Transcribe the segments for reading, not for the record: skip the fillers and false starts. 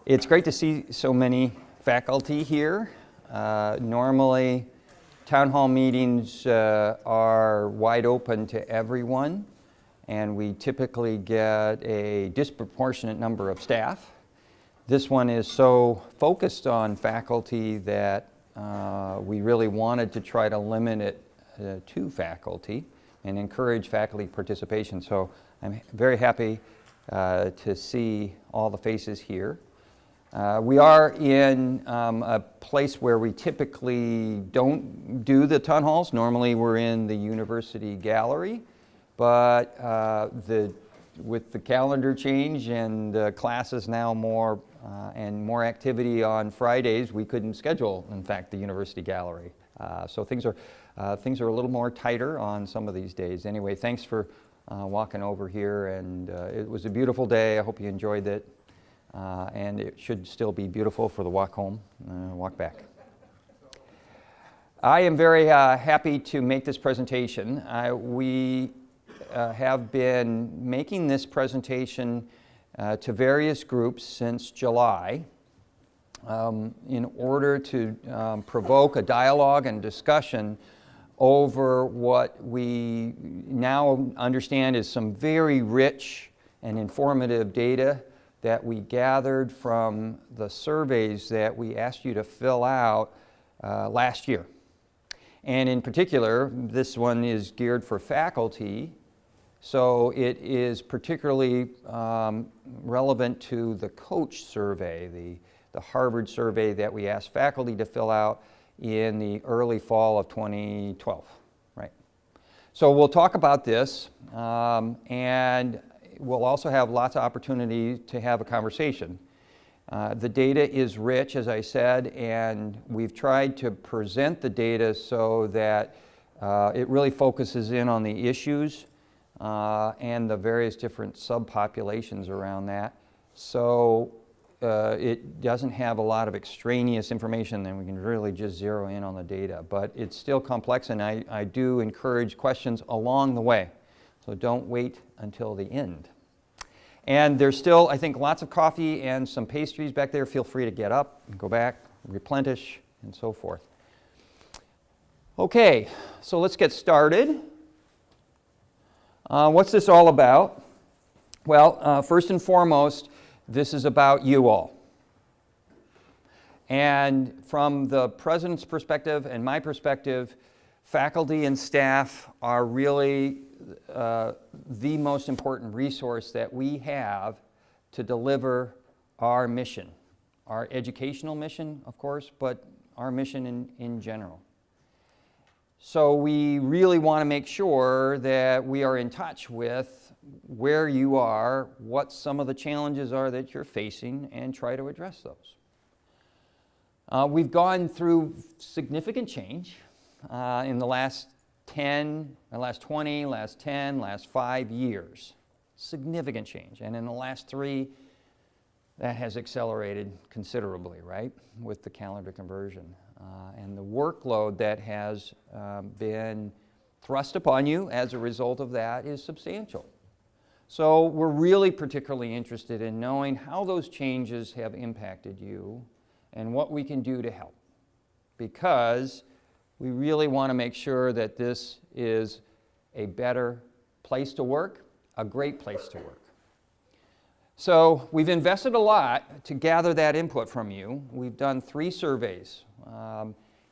It's great to see so many faculty here. Normally, town hall meetings are wide open to everyone, and we typically get a disproportionate number of staff. This one is so focused on faculty that we really wanted to try to limit it to faculty and encourage faculty participation. So I'm very happy to see all the faces here. We are in a place where we typically don't do the town halls. Normally we're in the university gallery, but with the calendar change and classes now more and more activity on Fridays, we couldn't schedule, in fact, the university gallery. So things are a little more tighter on some of these days. Anyway, thanks for walking over here, and it was a beautiful day. I hope you enjoyed it. And it should still be beautiful for the walk home, walk back. I am very happy to make this presentation. We have been making this presentation to various groups since July in order to provoke a dialogue and discussion over what we now understand is some very rich and informative data that we gathered from the surveys that we asked you to fill out last year. And in particular, this one is geared for faculty, so it is particularly relevant to the COACH survey, the Harvard survey that we asked faculty to fill out in the early fall of 2012, right? So we'll talk about this, and we'll also have lots of opportunity to have a conversation. The data is rich, as I said, and we've tried to present the data so that it really focuses in on the issues and the various different subpopulations around that. So it doesn't have a lot of extraneous information, then we can really just zero in on the data. But it's still complex, and I do encourage questions along the way. So don't wait until the end. And there's still, I think, lots of coffee and some pastries back there. Feel free to get up and go back, replenish, and so forth. Okay, so let's get started. What's this all about? Well, first and foremost, this is about you all. And from the president's perspective and my perspective, faculty and staff are really the most important resource that we have to deliver our mission, our educational mission, of course, but our mission in general. So we really want to make sure that we are in touch with where you are, what some of the challenges are that you're facing, and try to address those. We've gone through significant change in the last 10, last 20, last 10, last 5 years. Significant change. And in the last 3, that has accelerated considerably, right, with the calendar conversion. And the workload that has been thrust upon you as a result of that is substantial. So we're really particularly interested in knowing how those changes have impacted you and what we can do to help. Because we really want to make sure that this is a better place to work, a great place to work. So we've invested a lot to gather that input from you. We've done 3 surveys.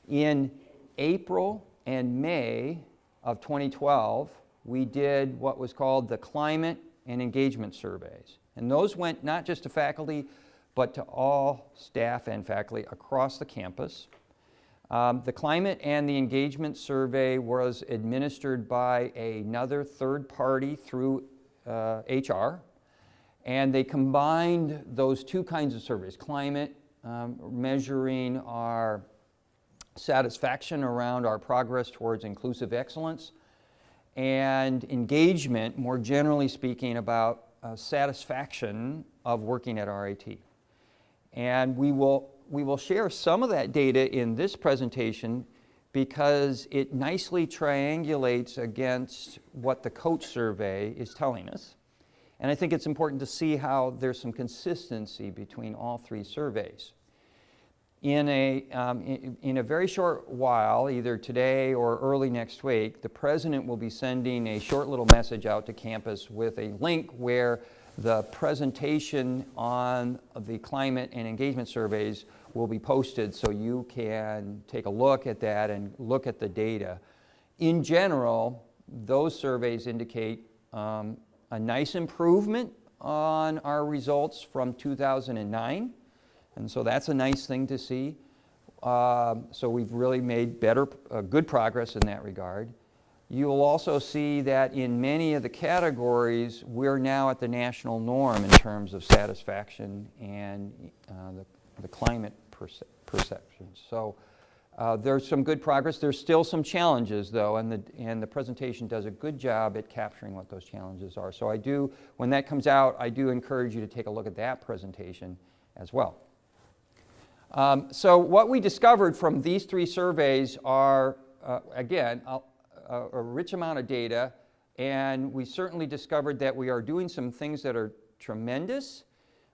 In April and May of 2012, we did what was called the Climate and Engagement Surveys. And those went not just to faculty, but to all staff and faculty across the campus. The Climate and the Engagement Survey was administered by another third party through HR, and they combined those 2 kinds of surveys. Climate, measuring our satisfaction around our progress towards inclusive excellence, and engagement, more generally speaking, about satisfaction of working at RIT. And we will share some of that data in this presentation because it nicely triangulates against what the COACH survey is telling us. And I think it's important to see how there's some consistency between all three surveys. In a very short while, either today or early next week, the president will be sending a short little message out to campus with a link where the presentation on the climate and engagement surveys will be posted, so you can take a look at that and look at the data. In general, those surveys indicate a nice improvement on our results from 2009. And so that's a nice thing to see. So we've really made good progress in that regard. You will also see that in many of the categories, we're now at the national norm in terms of satisfaction and the climate perceptions. So there's some good progress. There's still some challenges, though, and the presentation does a good job at capturing what those challenges are. So when that comes out, I do encourage you to take a look at that presentation as well. So what we discovered from these three surveys are, again, a rich amount of data, and we certainly discovered that we are doing some things that are tremendous.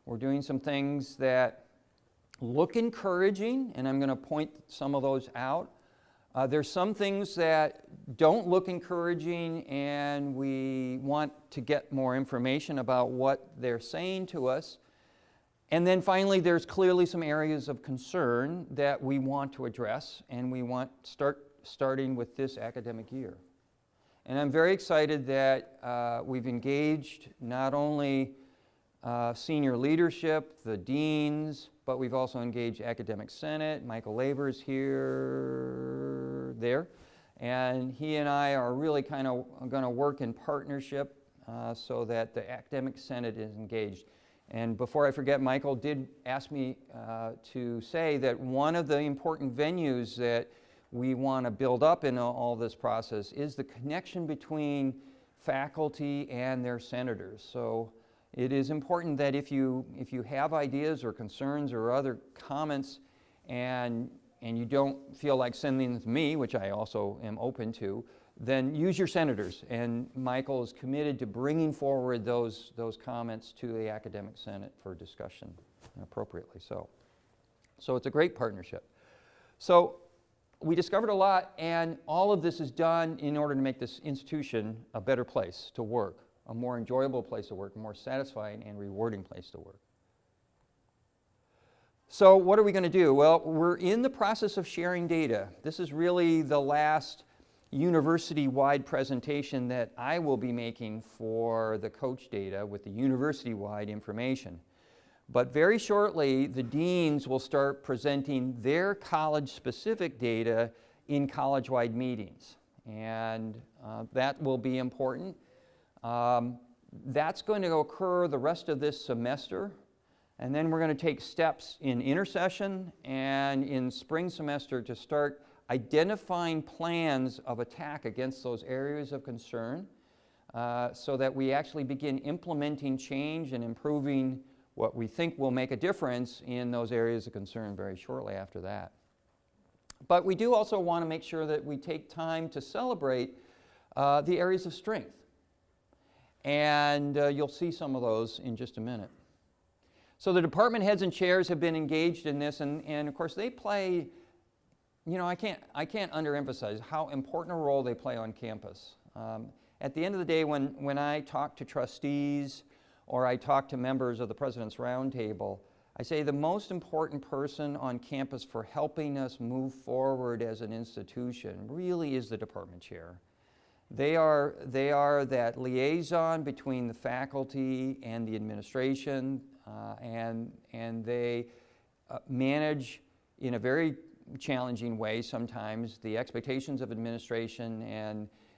We're doing some things that look encouraging, and I'm going to point some of those out. There's some things that don't look encouraging, and we want to get more information about what they're saying to us. And then finally, there's clearly some areas of concern that we want to address, and we want starting with this academic year. And I'm very excited that we've engaged not only senior leadership, the deans, but we've also engaged Academic Senate. Michael Labor's there. And he and I are really kind of going to work in partnership so that the Academic Senate is engaged. And before I forget, Michael did ask me to say that one of the important venues that we want to build up in all this process is the connection between faculty and their senators. So it is important that if you have ideas or concerns or other comments and you don't feel like sending them to me, which I also am open to, then use your senators. And Michael is committed to bringing forward those comments to the Academic Senate for discussion appropriately. So it's a great partnership. So we discovered a lot, and all of this is done in order to make this institution a better place to work, a more enjoyable place to work, a more satisfying and rewarding place to work. So what are we going to do? Well, we're in the process of sharing data. This is really the last university-wide presentation that I will be making for the coach data with the university-wide information. But very shortly, the deans will start presenting their college-specific data in college-wide meetings. And that will be important. That's going to occur the rest of this semester. And then we're going to take steps in intersession and in spring semester to start identifying plans of attack against those areas of concern so that we actually begin implementing change and improving what we think will make a difference in those areas of concern very shortly after that. But we do also want to make sure that we take time to celebrate the areas of strength. And you'll see some of those in just a minute. So the department heads and chairs have been engaged in this, and of course they play, you know, I can't underemphasize how important a role they play on campus. At the end of the day, when I talk to trustees or I talk to members of the President's Roundtable, I say the most important person on campus for helping us move forward as an institution really is the department chair. They are that liaison between the faculty and the administration, and they manage in a very challenging way sometimes the expectations of administration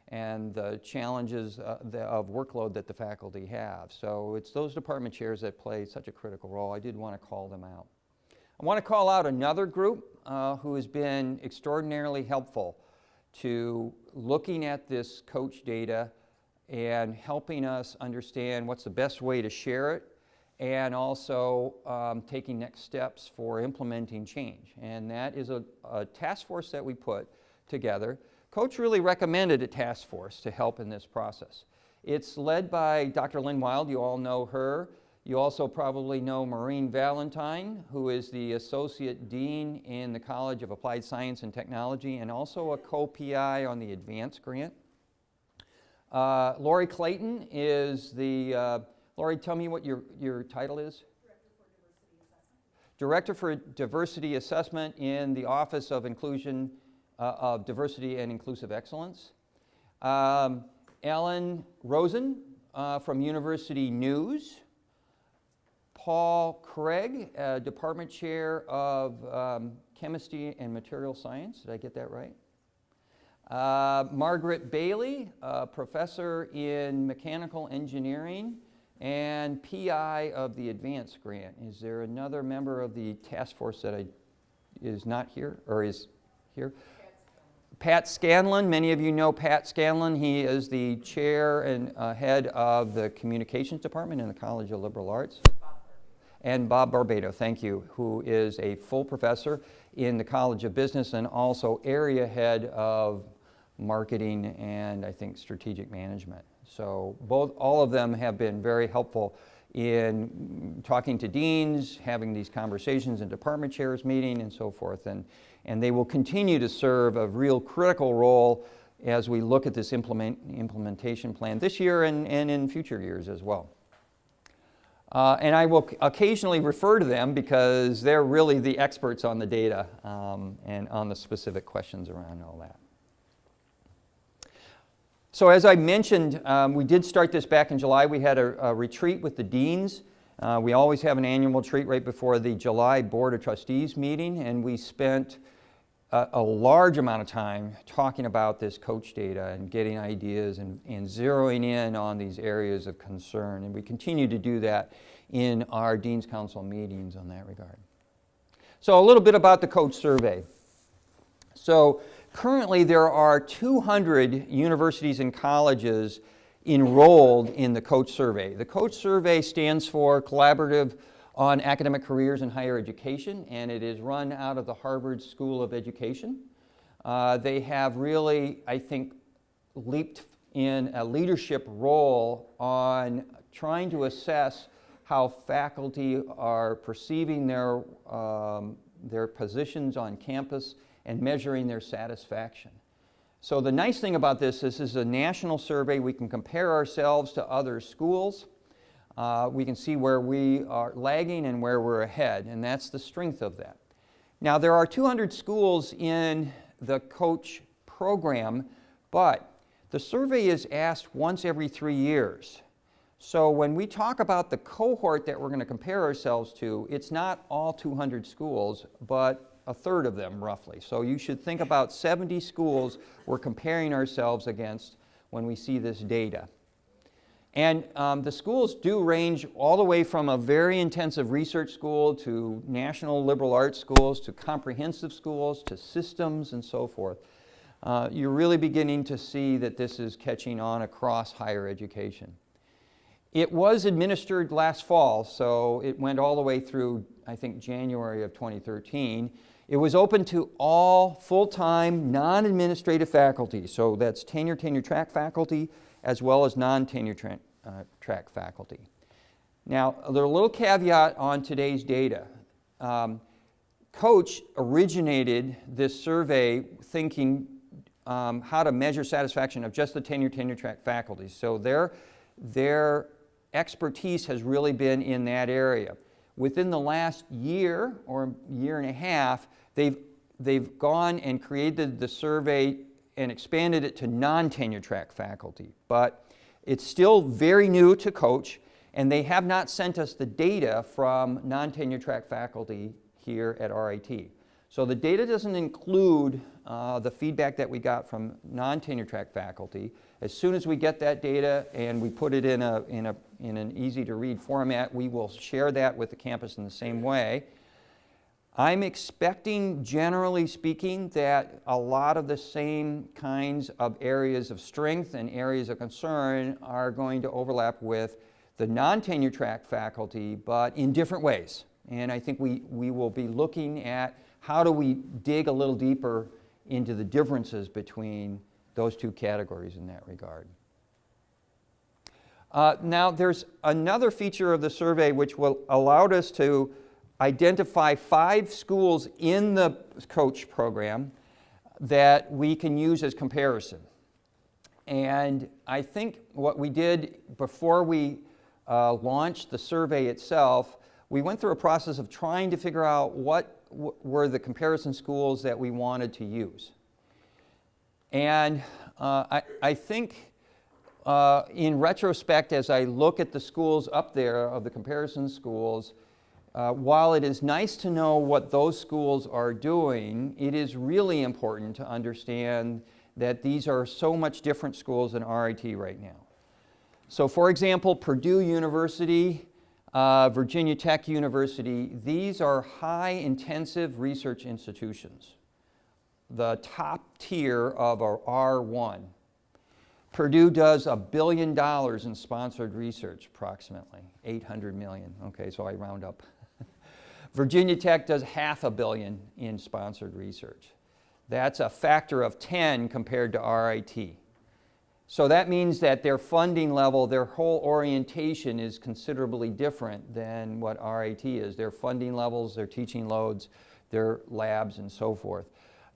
and the challenges of workload that the faculty have. So it's those department chairs that play such a critical role. I did want to call them out. I want to call out another group who has been extraordinarily helpful to looking at this coach data and helping us understand what's the best way to share it, and also taking next steps for implementing change. And that is a task force that we put together. Coach really recommended a task force to help in this process. It's led by Dr. Lynn Wild. You all know her. You also probably know Maureen Valentine, who is the Associate Dean in the College of Applied Science and Technology and also a co-PI on the Advanced Grant. Lori Clayton is the, Lori, tell me what your title is? Director for Diversity Assessment in the Office of Inclusion of Diversity and Inclusive Excellence. Ellen Rosen from University News. Paul Craig, Department Chair of Chemistry and Material Science. Did I get that right? Margaret Bailey, Professor in Mechanical Engineering and PI of the Advanced Grant. Is there another member of the task force that is not here or is here? Pat Scanlon. Many of you know Pat Scanlon. He is the chair and head of the Communications Department in the College of Liberal Arts. And Bob Barbato, thank you, who is a full professor in the College of Business and also area head of marketing and I think strategic management. So all of them have been very helpful in talking to deans, having these conversations in department chairs meeting and so forth. And they will continue to serve a real critical role as we look at this implementation plan this year and in future years as well. And I will occasionally refer to them because they're really the experts on the data and on the specific questions around all that. So as I mentioned, we did start this back in July. We had a retreat with the deans. We always have an annual retreat right before the July Board of Trustees meeting, and we spent a large amount of time talking about this coach data and getting ideas and zeroing in on these areas of concern. And we continue to do that in our Dean's Council meetings on that regard. So a little bit about the coach survey. So currently there are 200 universities and colleges enrolled in the coach survey. The coach survey stands for Collaborative on Academic Careers in Higher Education, and it is run out of the Harvard School of Education. They have really, I think, leaped in a leadership role on trying to assess how faculty are perceiving their positions on campus and measuring their satisfaction. So the nice thing about this is a national survey. We can compare ourselves to other schools. We can see where we are lagging and where we're ahead, and that's the strength of that. Now, there are 200 schools in the coach program, but the survey is asked once every 3 years. So when we talk about the cohort that we're going to compare ourselves to, it's not all 200 schools, but a third of them roughly. So you should think about 70 schools we're comparing ourselves against when we see this data. And the schools do range all the way from a very intensive research school to national liberal arts schools to comprehensive schools to systems and so forth. You're really beginning to see that this is catching on across higher education. It was administered last fall, so it went all the way through, I think, January of 2013. It was open to all full-time, non-administrative faculty, so that's tenure-track faculty, as well as non-tenure track faculty. Now, a little caveat on today's data. Coach originated this survey thinking how to measure satisfaction of just the tenure track faculty. So their expertise has really been in that area. Within the last year or year and a half, they've gone and created the survey and expanded it to non-tenure track faculty. But it's still very new to coach, and they have not sent us the data from non-tenure track faculty here at RIT. So the data doesn't include the feedback that we got from non-tenure track faculty. As soon as we get that data and we put it in an easy-to-read format, we will share that with the campus in the same way. I'm expecting, generally speaking, that a lot of the same kinds of areas of strength and areas of concern are going to overlap with the non-tenure track faculty, but in different ways. And I think we will be looking at how do we dig a little deeper into the differences between those two categories in that regard. Now, there's another feature of the survey which will allow us to identify 5 schools in the coach program that we can use as comparison. And I think what we did before we launched the survey itself, we went through a process of trying to figure out what were the comparison schools that we wanted to use. And I think in retrospect, as I look at the schools up there of the comparison schools, while it is nice to know what those schools are doing, it is really important to understand that these are so much different schools than RIT right now. So for example, Purdue University, Virginia Tech University, these are high-intensive research institutions, the top tier of our R1. Purdue does $1 billion in sponsored research, approximately, 800 million. Okay, so I round up. Virginia Tech does $500 million in sponsored research. That's a factor of 10 compared to RIT. So that means that their funding level, their whole orientation is considerably different than what RIT is. Their funding levels, their teaching loads, their labs, and so forth.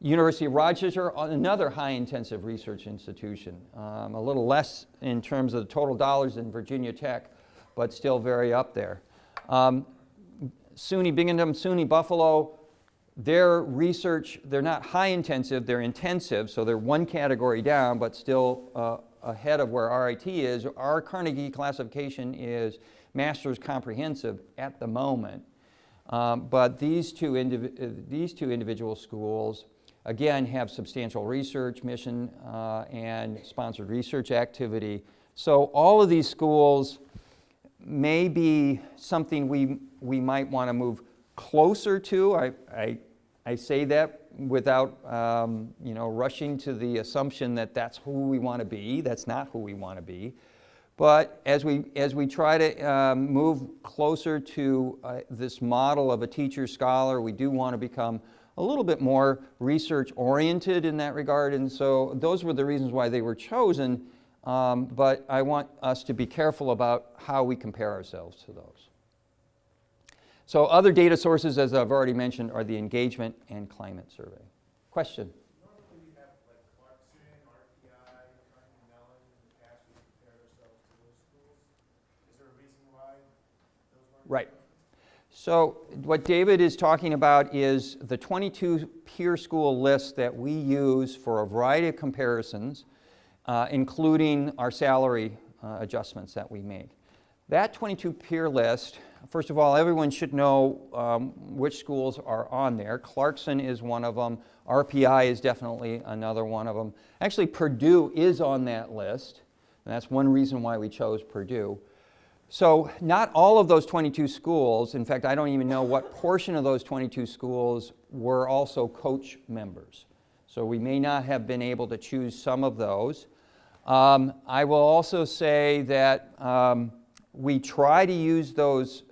University of Rochester, another high-intensive research institution. A little less in terms of the total dollars than Virginia Tech, but still very up there. SUNY Binghamton, SUNY Buffalo, their research, they're not high-intensive, they're intensive, so they're one category down, but still ahead of where RIT is. Our Carnegie classification is Master's Comprehensive at the moment. But these two individual schools, again, have substantial research, mission, and sponsored research activity. So all of these schools may be something we might want to move closer to. I say that without rushing to the assumption that that's who we want to be. That's not who we want to be. But as we try to move closer to this model of a teacher scholar, we do want to become a little bit more research oriented in that regard. And so those were the reasons why they were chosen. But I want us to be careful about how we compare ourselves to those. So other data sources, as I've already mentioned, are the engagement and climate survey. Question? Normally we have like Clarkson, RPI, Carnegie Mellon. In the past we compared ourselves to those schools. Is there a reason why those weren't? Right. So what David is talking about is the 22 peer school list that we use for a variety of comparisons, including our salary adjustments that we make. That 22 peer list, first of all, everyone should know which schools are on there. Clarkson is one of them. RPI is definitely another one of them. Actually, Purdue is on that list, and that's one reason why we chose Purdue. So not all of those 22 schools, in fact, I don't even know what portion of those 22 schools were also coach members. So we may not have been able to choose some of those. I will also say that we try to use those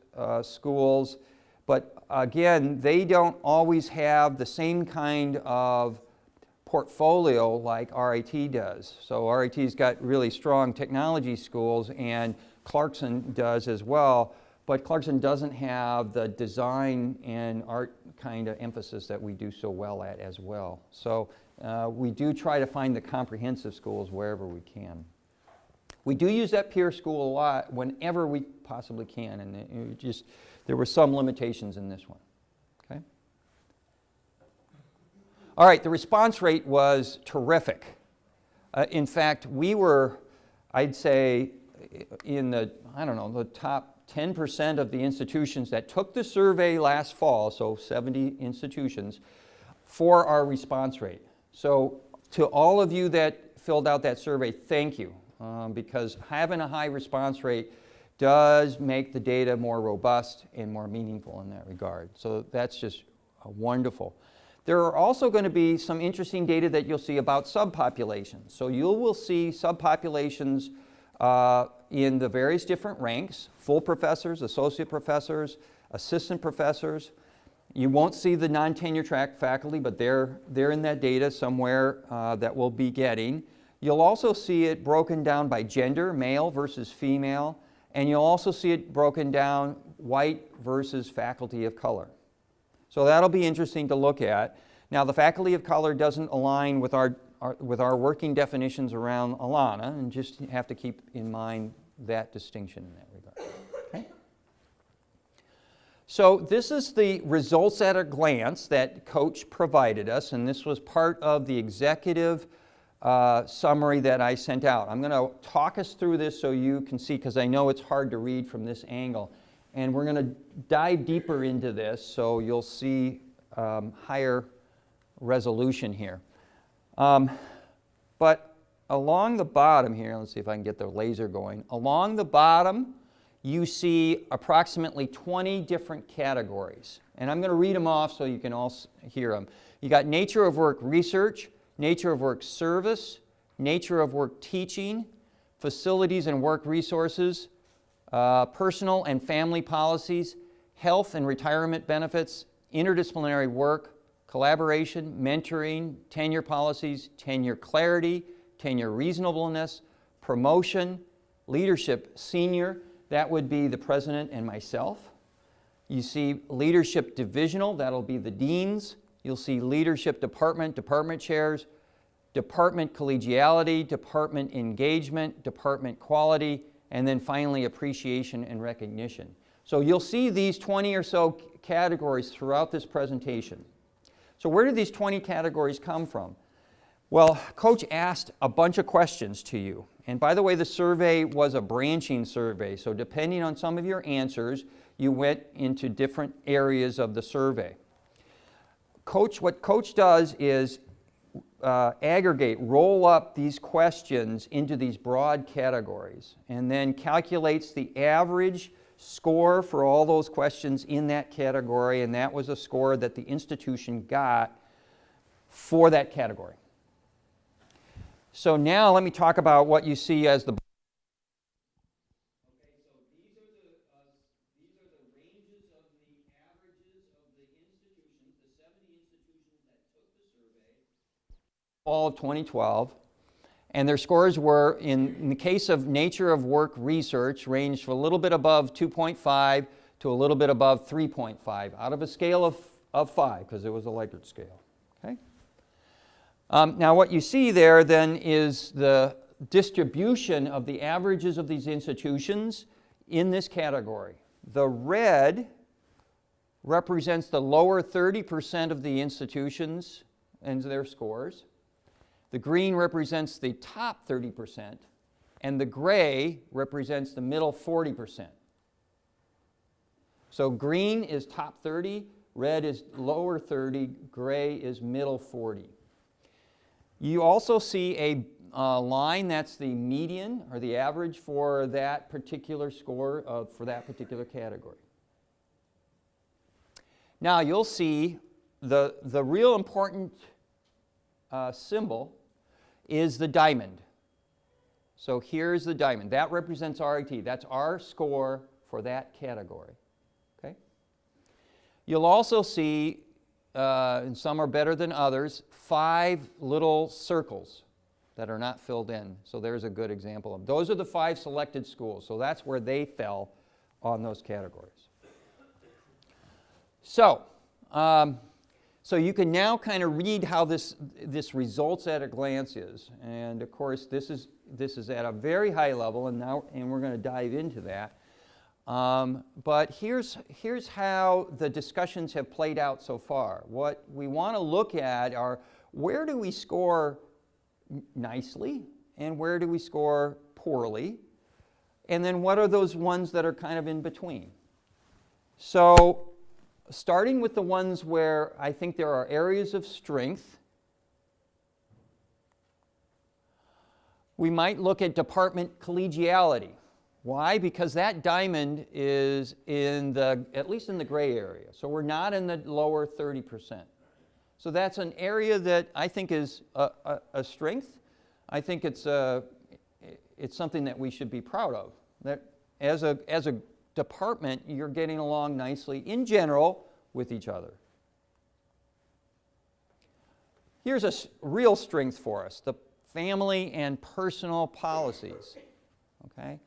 schools, but again, they don't always have the same kind of portfolio like RIT does. So RIT's got really strong technology schools, and Clarkson does as well, but Clarkson doesn't have the design and art kind of emphasis that we do so well at as well. So we do try to find the comprehensive schools wherever we can. We do use that peer school a lot whenever we possibly can, and there were some limitations in this one. Okay? All right, the response rate was terrific. In fact, we were, I'd say, in the top 10% of the institutions that took the survey last fall, so 70 institutions, for our response rate. So to all of you that filled out that survey, thank you. Because having a high response rate does make the data more robust and more meaningful in that regard. So that's just wonderful. There are also going to be some interesting data that you'll see about subpopulations. So you will see subpopulations in the various different ranks: full professors, associate professors, assistant professors. You won't see the non-tenure track faculty, but they're in that data somewhere that we'll be getting. You'll also see it broken down by gender, male versus female, and you'll also see it broken down white versus faculty of color. So that'll be interesting to look at. Now, the faculty of color doesn't align with our working definitions around Alana, and just have to keep in mind that distinction in that regard. Okay? So this is the results at a glance that Coach provided us, and this was part of the executive summary that I sent out. I'm going to talk us through this so you can see, because I know it's hard to read from this angle. And we're going to dive deeper into this so you'll see higher resolution here. But along the bottom here, let's see if I can get the laser going. Along the bottom, you see approximately 20 different categories. And I'm going to read them off so you can all hear them. You got nature of work research, nature of work service, nature of work teaching, facilities and work resources, personal and family policies, health and retirement benefits, interdisciplinary work, collaboration, mentoring, tenure policies, tenure clarity, tenure reasonableness, promotion, leadership senior, that would be the president and myself. You see leadership divisional, that'll be the deans. You'll see leadership department, department chairs, department collegiality, department engagement, department quality, and then finally appreciation and recognition. So you'll see these 20 or so categories throughout this presentation. So where did these 20 categories come from? Well, Coach asked a bunch of questions to you. And by the way, the survey was a branching survey. So depending on some of your answers, you went into different areas of the survey. What Coach does is aggregate, roll up these questions into these broad categories, and then calculates the average score for all those questions in that category, and that was a score that the institution got for that category. So now let me talk about what you see as the all of 2012, and their scores were, in the case of nature of work research, ranged from a little bit above 2.5 to a little bit above 3.5, out of a scale of 5, because it was a Likert scale. Okay? Now what you see there then is the distribution of the averages of these institutions in this category. The red represents the lower 30% of the institutions and their scores. The green represents the top 30%, and the gray represents the middle 40%. So green is top 30, red is lower 30, gray is middle 40. You also see a line that's the median, or the average for that particular score for that particular category. Now you'll see the real important symbol is the diamond. So here's the diamond. That represents RIT. That's our score for that category. Okay? You'll also see, and some are better than others, 5 little circles that are not filled in. So there's a good example of them. Those are the 5 selected schools. So that's where they fell on those categories. So you can now kind of read how this results at a glance is. And of course, this is at a very high level, and we're going to dive into that. But here's how the discussions have played out so far. What we want to look at are, where do we score nicely and where do we score poorly? And then what are those ones that are kind of in between? So starting with the ones where I think there are areas of strength, we might look at department collegiality. Why? Because that diamond is at least in the gray area. So we're not in the lower 30%. So that's an area that I think is a strength. I think it's something that we should be proud of. That as a department, you're getting along nicely in general with each other. Here's a real strength for us. The family and personal policies, okay?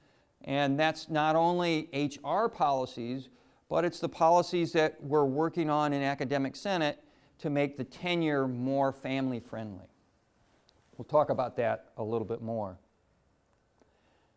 And that's not only HR policies, but it's the policies that we're working on in Academic Senate to make the tenure more family friendly. We'll talk about that a little bit more.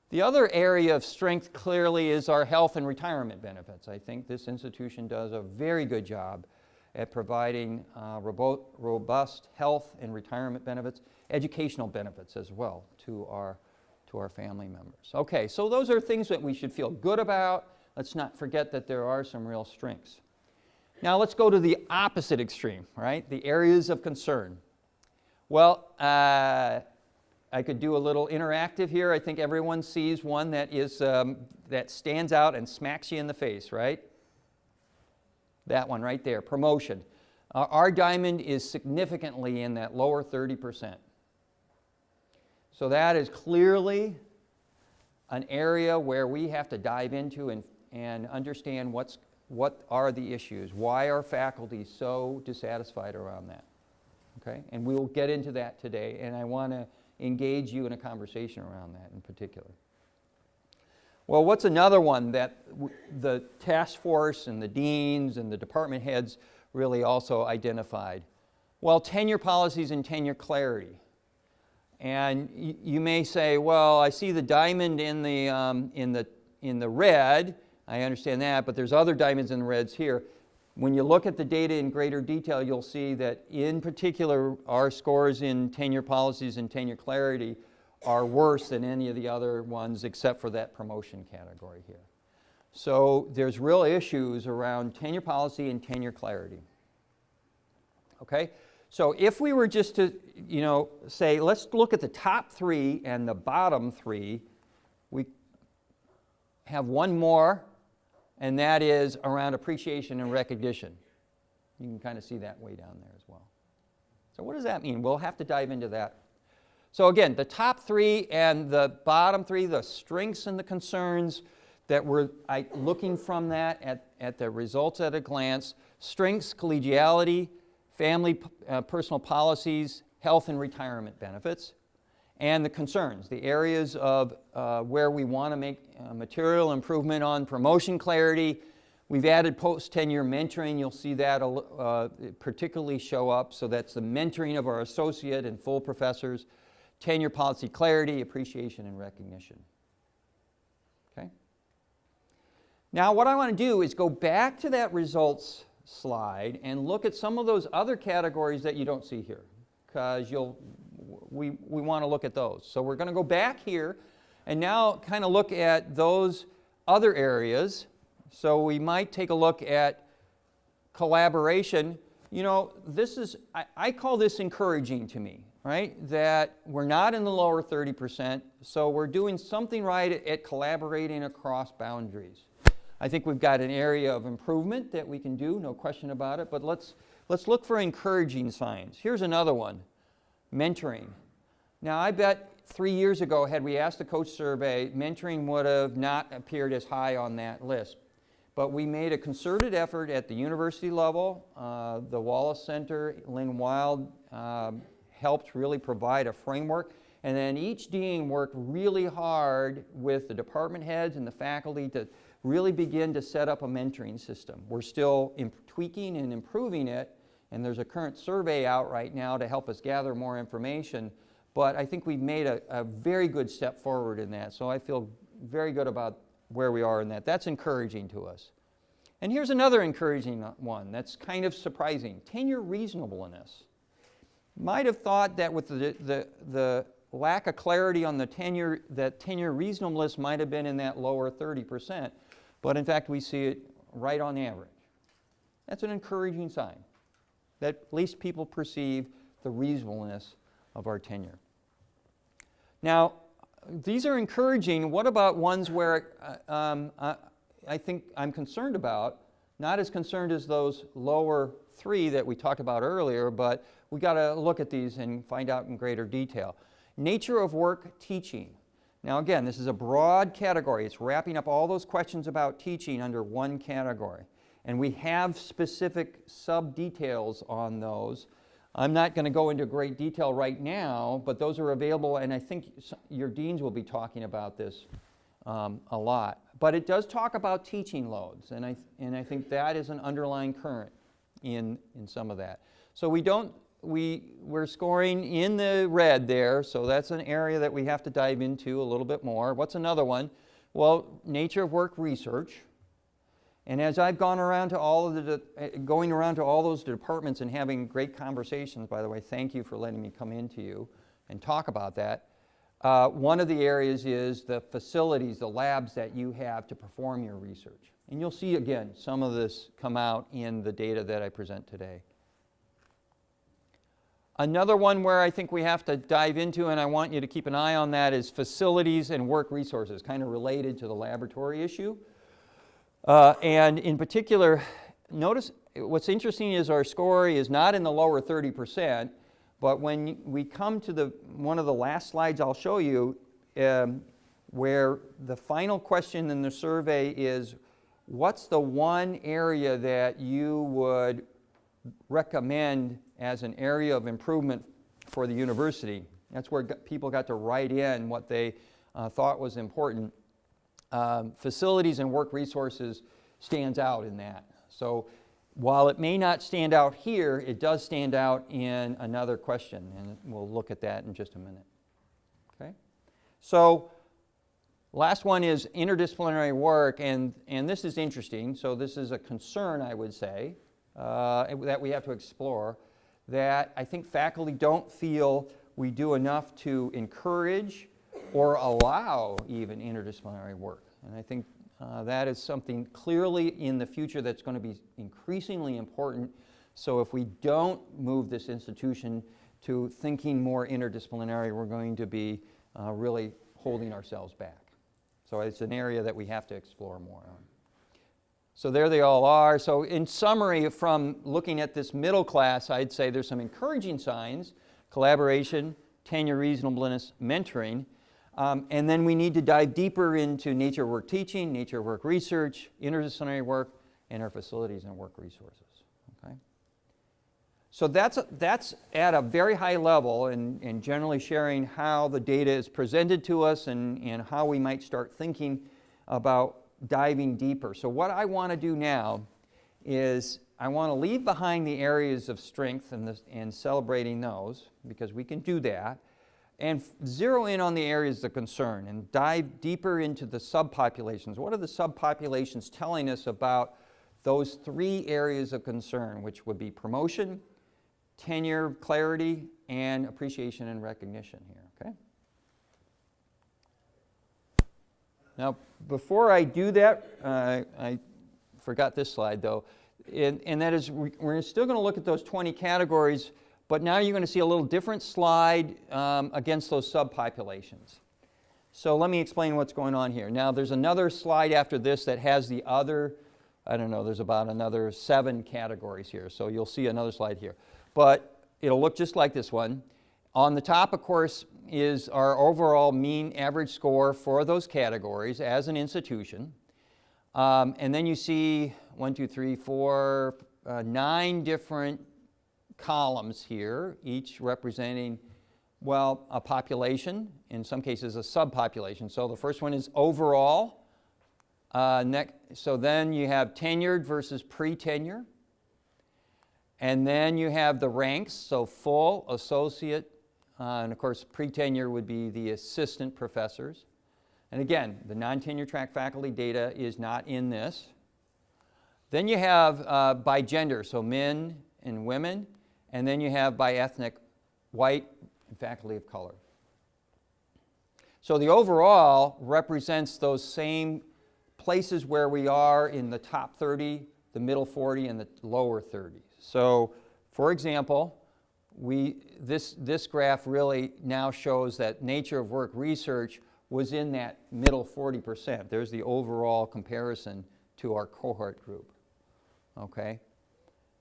The other area of strength clearly is our health and retirement benefits. I think this institution does a very good job at providing robust health and retirement benefits, educational benefits as well to our family members. Okay, so those are things that we should feel good about. Let's not forget that there are some real strengths. Now let's go to the opposite extreme, right? The areas of concern. Well, I could do a little interactive here. I think everyone sees one that is that stands out and smacks you in the face, right? That one right there, promotion. Our diamond is significantly in that lower 30%. So that is clearly an area where we have to dive into and understand what are the issues. Why are faculty so dissatisfied around that? Okay, and we will get into that today, and I want to engage you in a conversation around that in particular. Well, what's another one that the task force and the deans and the department heads really also identified? Well, tenure policies and tenure clarity. And you may say, well, I see the diamond in the red. I understand that, but there's other diamonds in the reds here. When you look at the data in greater detail, you'll see that in particular, our scores in tenure policies and tenure clarity are worse than any of the other ones except for that promotion category here. So there's real issues around tenure policy and tenure clarity. Okay? So if we were just to, say, let's look at the top three and the bottom three, we have one more, and that is around appreciation and recognition. You can kind of see that way down there as well. So what does that mean? We'll have to dive into that. So again, the top three and the bottom three, the strengths and the concerns that we're looking from that at the results at a glance. Strengths, collegiality, family, personal policies, health and retirement benefits. And the concerns, the areas of where we want to make material improvement on promotion clarity. We've added post-tenure mentoring. You'll see that particularly show up. So that's the mentoring of our associate and full professors. Tenure policy clarity, appreciation, and recognition. Okay? Now what I want to do is go back to that results slide and look at some of those other categories that you don't see here, because we want to look at those. So we're going to go back here and now kind of look at those other areas. So we might take a look at collaboration. This is, I call this encouraging to me, right? That we're not in the lower 30%, so we're doing something right at collaborating across boundaries. I think we've got an area of improvement that we can do, no question about it, but let's look for encouraging signs. Here's another one, mentoring. Now I bet 3 years ago, had we asked the coach survey, mentoring would have not appeared as high on that list. But we made a concerted effort at the university level. The Wallace Center, Lynn Wild helped really provide a framework. And then each dean worked really hard with the department heads and the faculty to really begin to set up a mentoring system. We're still tweaking and improving it, and there's a current survey out right now to help us gather more information. But I think we've made a very good step forward in that. So I feel very good about where we are in that. That's encouraging to us. And here's another encouraging one that's kind of surprising. Tenure reasonableness. Might have thought that with the lack of clarity on the tenure, that tenure reasonableness might have been in that lower 30%, but in fact we see it right on average. That's an encouraging sign, that at least people perceive the reasonableness of our tenure. Now, these are encouraging. What about ones where I think I'm concerned about? Not as concerned as those lower three that we talked about earlier, but we got to look at these and find out in greater detail. Nature of work teaching. Now again, this is a broad category. It's wrapping up all those questions about teaching under one category. And we have specific sub-details on those. I'm not going to go into great detail right now, but those are available, and I think your deans will be talking about this a lot. But it does talk about teaching loads, and I think that is an underlying current in some of that. So we're scoring in the red there, so that's an area that we have to dive into a little bit more. What's another one? Well, nature of work research. And as I've gone around to going around to all those departments and having great conversations, by the way, thank you for letting me come into you and talk about that. One of the areas is the facilities, the labs that you have to perform your research. And you'll see, again, some of this come out in the data that I present today. Another one where I think we have to dive into, and I want you to keep an eye on that, is facilities and work resources, kind of related to the laboratory issue. And in particular, notice what's interesting is our score is not in the lower 30%, but when we come to one of the last slides I'll show you, where the final question in the survey is, what's the one area that you would recommend as an area of improvement for the university? That's where people got to write in what they thought was important. Facilities and work resources stands out in that. So while it may not stand out here, it does stand out in another question, and we'll look at that in just a minute. Okay? So last one is interdisciplinary work, and this is interesting. So this is a concern, I would say, that we have to explore, that I think faculty don't feel we do enough to encourage or allow even interdisciplinary work. And I think that is something clearly in the future that's going to be increasingly important. So if we don't move this institution to thinking more interdisciplinary, we're going to be really holding ourselves back. So it's an area that we have to explore more on. So there they all are. So in summary, from looking at this middle class, I'd say there's some encouraging signs: collaboration, tenure reasonableness, mentoring. And then we need to dive deeper into nature of work teaching, nature of work research, interdisciplinary work, and our facilities and work resources. Okay? So that's at a very high level, and generally sharing how the data is presented to us and how we might start thinking about diving deeper. So what I want to do now is I want to leave behind the areas of strength and celebrating those, because we can do that, and zero in on the areas of concern and dive deeper into the subpopulations. What are the subpopulations telling us about those three areas of concern, which would be promotion, tenure, clarity, and appreciation and recognition here, okay? Now, before I do that, I forgot this slide though, and that is we're still going to look at those 20 categories, but now you're going to see a little different slide against those subpopulations. So let me explain what's going on here. Now there's another slide after this that has the other, I don't know, there's about another 7 categories here. So you'll see another slide here. But it'll look just like this one. On the top, of course, is our overall mean average score for those categories as an institution. And then you see 1, 2, 3, 4, 9 different columns here, each representing, well, a population, in some cases a subpopulation. So the first one is overall. So then you have tenured versus pre-tenure. And then you have the ranks, so full, associate, and of course pre-tenure would be the assistant professors. And again, the non-tenure track faculty data is not in this. Then you have by gender, so men and women. And then you have by ethnic, white, and faculty of color. So the overall represents those same places where we are in the top 30, the middle 40, and the lower 30. So, for example, this graph really now shows that nature of work research was in that middle 40%. There's the overall comparison to our cohort group. Okay?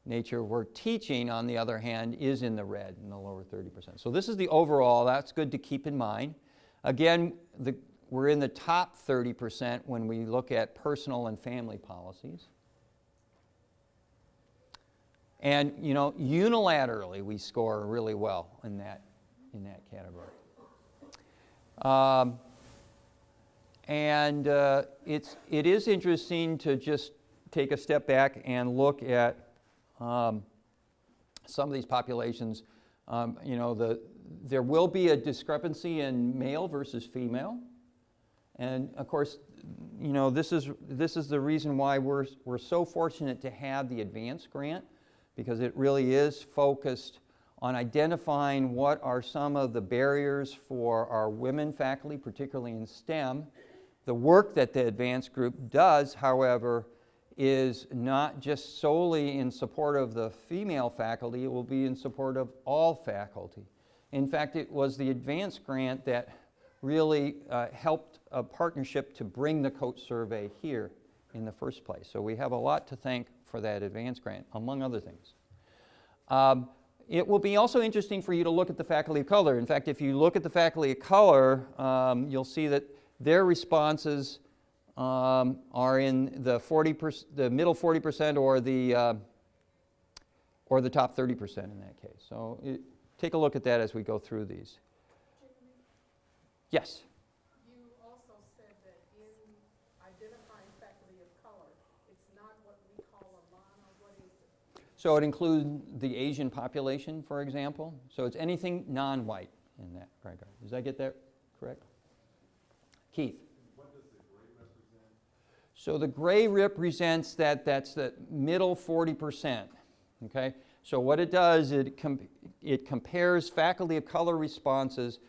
Nature of work teaching, on the other hand, is in the red, in the lower 30%. So this is the overall. That's good to keep in mind. Again, we're in the top 30% when we look at personal and family policies. And you know, unilaterally we score really well in that category. It is interesting to just take a step back and look at some of these populations. You know, there will be a discrepancy in male versus female, and of course, you know, this is the reason why we're so fortunate to have the advanced grant, because it really is focused on identifying what are some of the barriers for our women faculty, particularly in STEM. The work that the advanced group does, however, is not just solely in support of the female faculty, it will be in support of all faculty. In fact, it was the advanced grant that really helped a partnership to bring the COAT survey here in the first place. So we have a lot to thank for that advanced grant, among other things. It will be also interesting for you to look at the faculty of color. In fact, if you look at the faculty of color, you'll see that their responses are in the middle 40% or the top 30% in that case. So take a look at that as we go through these. Yes? You also said that in identifying faculty of color, it's not what we call a mono, what is it? So it includes the Asian population, for example. So it's anything non-white in that regard. Does that get that correct? Keith? What does the gray represent? So the gray represents that's the middle 40%. Okay? So what it does, it compares faculty of color responses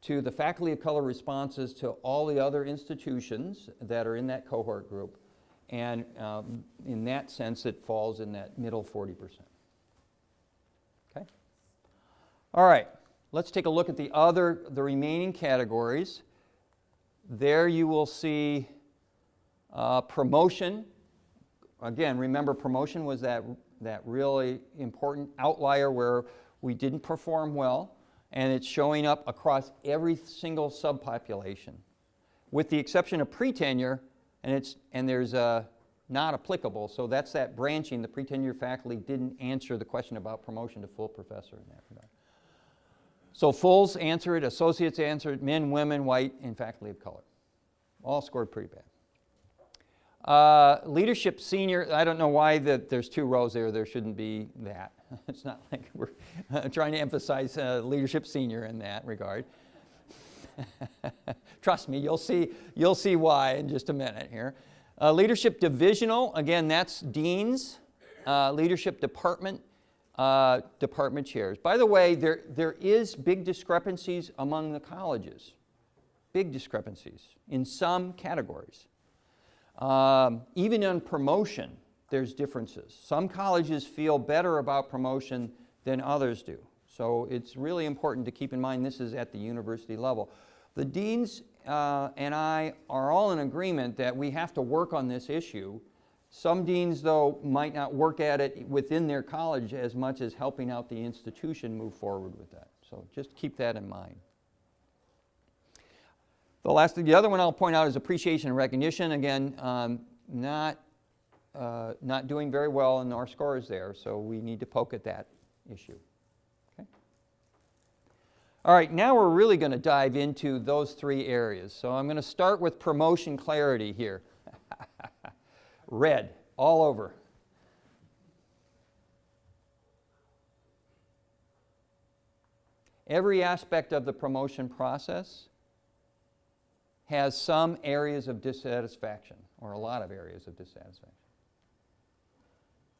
to the faculty of color responses to all the other institutions that are in that cohort group. And in that sense, it falls in that middle 40%. Okay? All right, let's take a look at the remaining categories. There you will see promotion. Again, remember promotion was that really important outlier where we didn't perform well, and it's showing up across every single subpopulation, with the exception of pre-tenure, and there's not applicable, so that's that branching. The pre-tenure faculty didn't answer the question about promotion to full professor in that regard. So fulls answer it, associates answer it, men, women, white, and faculty of color. All scored pretty bad. Leadership senior, I don't know why there's two rows there. There shouldn't be that. It's not like we're trying to emphasize leadership senior in that regard. Trust me, you'll see why in just a minute here. Leadership divisional, again, that's deans. Leadership department, department chairs. By the way, there is big discrepancies among the colleges. Big discrepancies in some categories. Even on promotion, there's differences. Some colleges feel better about promotion than others do. So it's really important to keep in mind this is at the university level. The deans and I are all in agreement that we have to work on this issue. Some deans, though, might not work at it within their college as much as helping out the institution move forward with that. So just keep that in mind. The other one I'll point out is appreciation and recognition. Again, not doing very well in our scores there, so we need to poke at that issue. Okay. All right, now we're really going to dive into those three areas. So I'm going to start with promotion clarity here. Red, all over. Every aspect of the promotion process has some areas of dissatisfaction, or a lot of areas of dissatisfaction.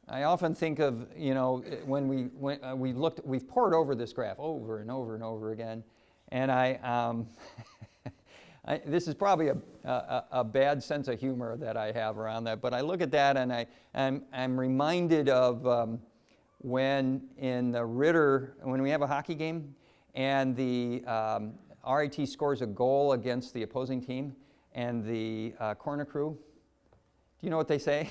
I often think of, you know, when we've pored over this graph over and over and over again, and this is probably a bad sense of humor that I have around that, but I look at that and I'm reminded of when in the Ritter, when we have a hockey game and the RIT scores a goal against the opposing team, and the corner crew, do you know what they say?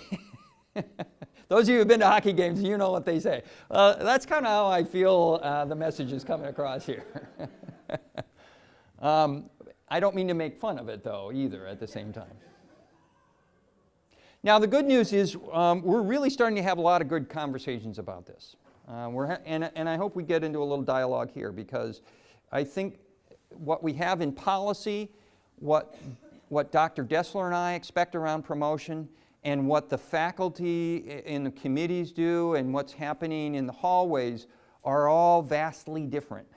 Those of you who have been to hockey games, you know what they say. That's kind of how I feel the message is coming across here. I don't mean to make fun of it, though, either, at the same time. Now, the good news is we're really starting to have a lot of good conversations about this. And I hope we get into a little dialogue here, because I think what we have in policy, what Dr. Dessler and I expect around promotion, and what the faculty in the committees do, and what's happening in the hallways are all vastly different.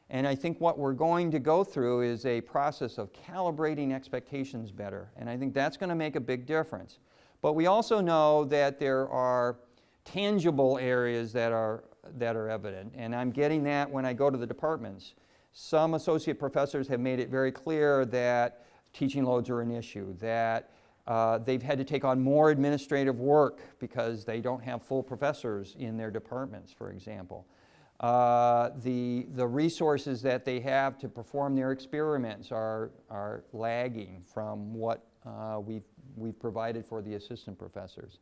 And I think what we're going to go through is a process of calibrating expectations better. And I think that's going to make a big difference. But we also know that there are tangible areas that are evident. And I'm getting that when I go to the departments. Some associate professors have made it very clear that teaching loads are an issue, that they've had to take on more administrative work because they don't have full professors in their departments, for example. The resources that they have to perform their experiments are lagging from what we've provided for the assistant professors.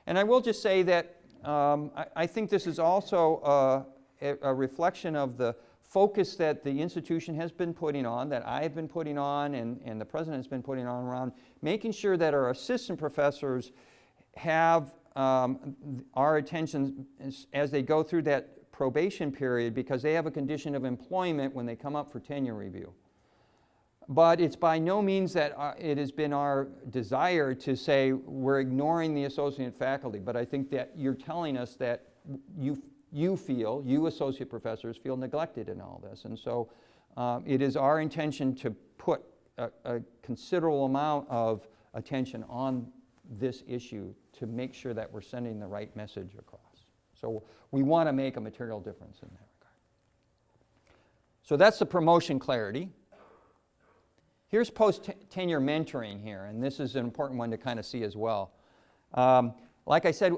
And I will just say that I think this is also a reflection of the focus that the institution has been putting on, that I have been putting on, and the president has been putting on around making sure that our assistant professors have our attention as they go through that probation period, because they have a condition of employment when they come up for tenure review. But it's by no means that it has been our desire to say we're ignoring the associate faculty, but I think that you're telling us that you associate professors feel neglected in all this. And so it is our intention to put a considerable amount of attention on this issue to make sure that we're sending the right message across. So we want to make a material difference in that regard. So that's the promotion clarity. Here's post-tenure mentoring here, and this is an important one to kind of see as well. Like I said,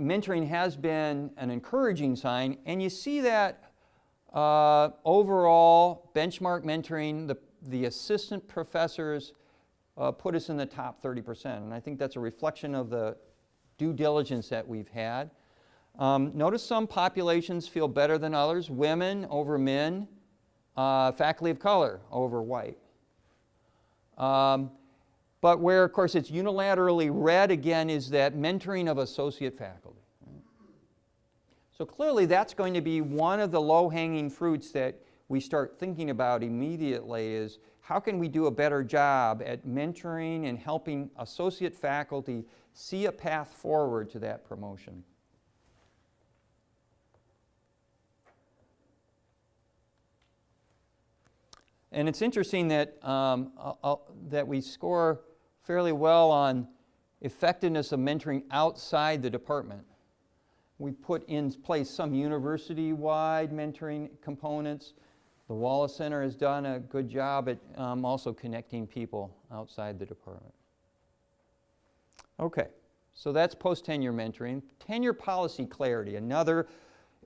mentoring has been an encouraging sign, and you see that overall benchmark mentoring, the assistant professors put us in the top 30%, and I think that's a reflection of the due diligence that we've had. Notice some populations feel better than others: women over men, faculty of color over white. But where, of course, it's unilaterally red again is that mentoring of associate faculty. So clearly that's going to be one of the low-hanging fruits that we start thinking about immediately, is how can we do a better job at mentoring and helping associate faculty see a path forward to that promotion. And it's interesting that, that we score fairly well on effectiveness of mentoring outside the department. We put in place some university-wide mentoring components. The Wallace Center has done a good job at also connecting people outside the department. Okay, so that's post-tenure mentoring. Tenure policy clarity, another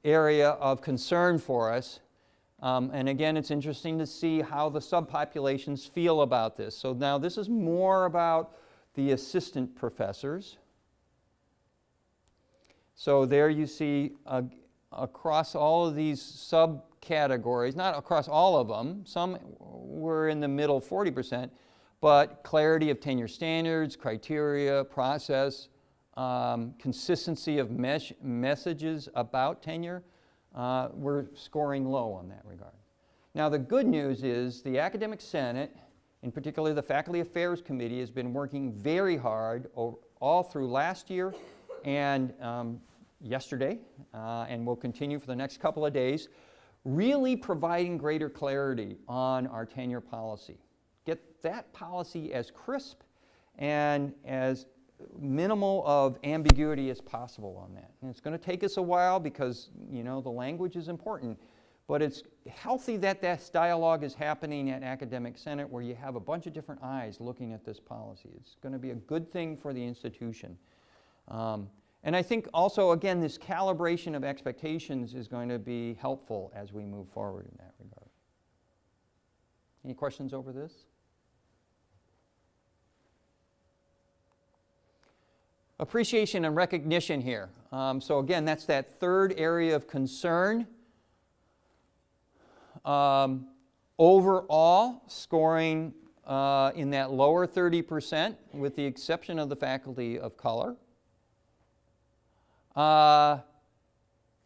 area of concern for us. And again, it's interesting to see how the subpopulations feel about this. So now this is more about the assistant professors. So there you see across all of these subcategories, not across all of them, some were in the middle 40%, but clarity of tenure standards, criteria, process, consistency of messages about tenure. We're scoring low on that regard. Now the good news is the Academic Senate, in particular the Faculty Affairs Committee, has been working very hard all through last year and yesterday, and will continue for the next couple of days, really providing greater clarity on our tenure policy. Get that policy as crisp and as minimal of ambiguity as possible on that. And it's going to take us a while because, you know, the language is important, but it's healthy that this dialogue is happening at Academic Senate where you have a bunch of different eyes looking at this policy. It's going to be a good thing for the institution. And I think also, again, this calibration of expectations is going to be helpful as we move forward in that regard. Any questions over this? Appreciation and recognition here. So again, that's that third area of concern. Overall, scoring in that lower 30%, with the exception of the faculty of color.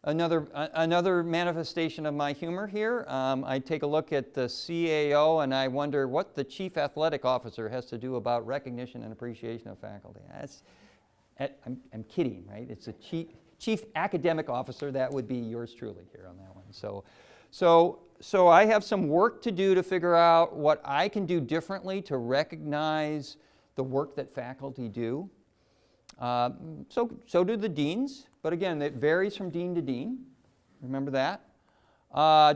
Another manifestation of my humor here, I take a look at the CAO and I wonder what the chief athletic officer has to do about recognition and appreciation of faculty. I'm kidding, right? It's a chief academic officer. That would be yours truly here on that one. So I have some work to do to figure out what I can do differently to recognize the work that faculty do. So do the deans, but again, it varies from dean to dean. Remember that.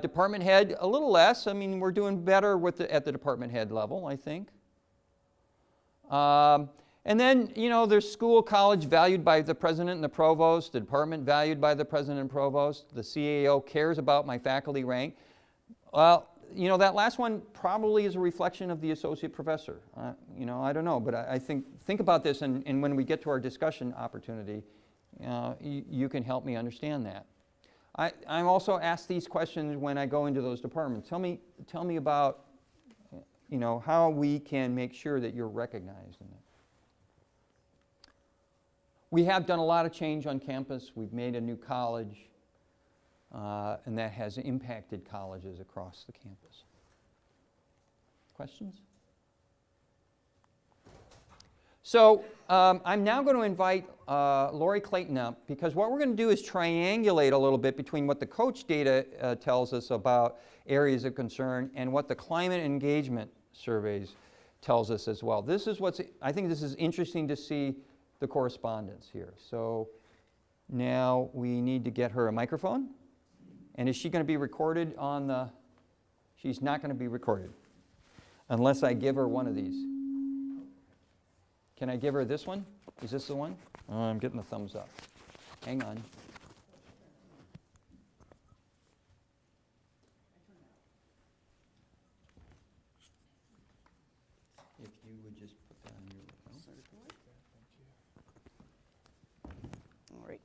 Department head, a little less. I mean, we're doing better at the department head level, I think. And then, you know, there's school, college valued by the president and the provost, the department valued by the president and provost, the CAO cares about my faculty rank. Well, you know, that last one probably is a reflection of the associate professor. You know, I don't know, but I think about this, and when we get to our discussion opportunity, you can help me understand that. I'm also asked these questions when I go into those departments. Tell me about, you know, how we can make sure that you're recognized in it. We have done a lot of change on campus. We've made a new college, and that has impacted colleges across the campus. Questions? So I'm now going to invite Lori Clayton up, because what we're going to do is triangulate a little bit between what the coach data tells us about areas of concern and what the climate engagement surveys tells us as well. This is I think this is interesting to see the correspondence here. So now we need to get her a microphone. And is she going to be recorded on the... She's not going to be recorded unless I give her one of these. Can I give her this one? Is this the one? Oh, I'm getting the thumbs up. Hang on. If you would just put that on your All right.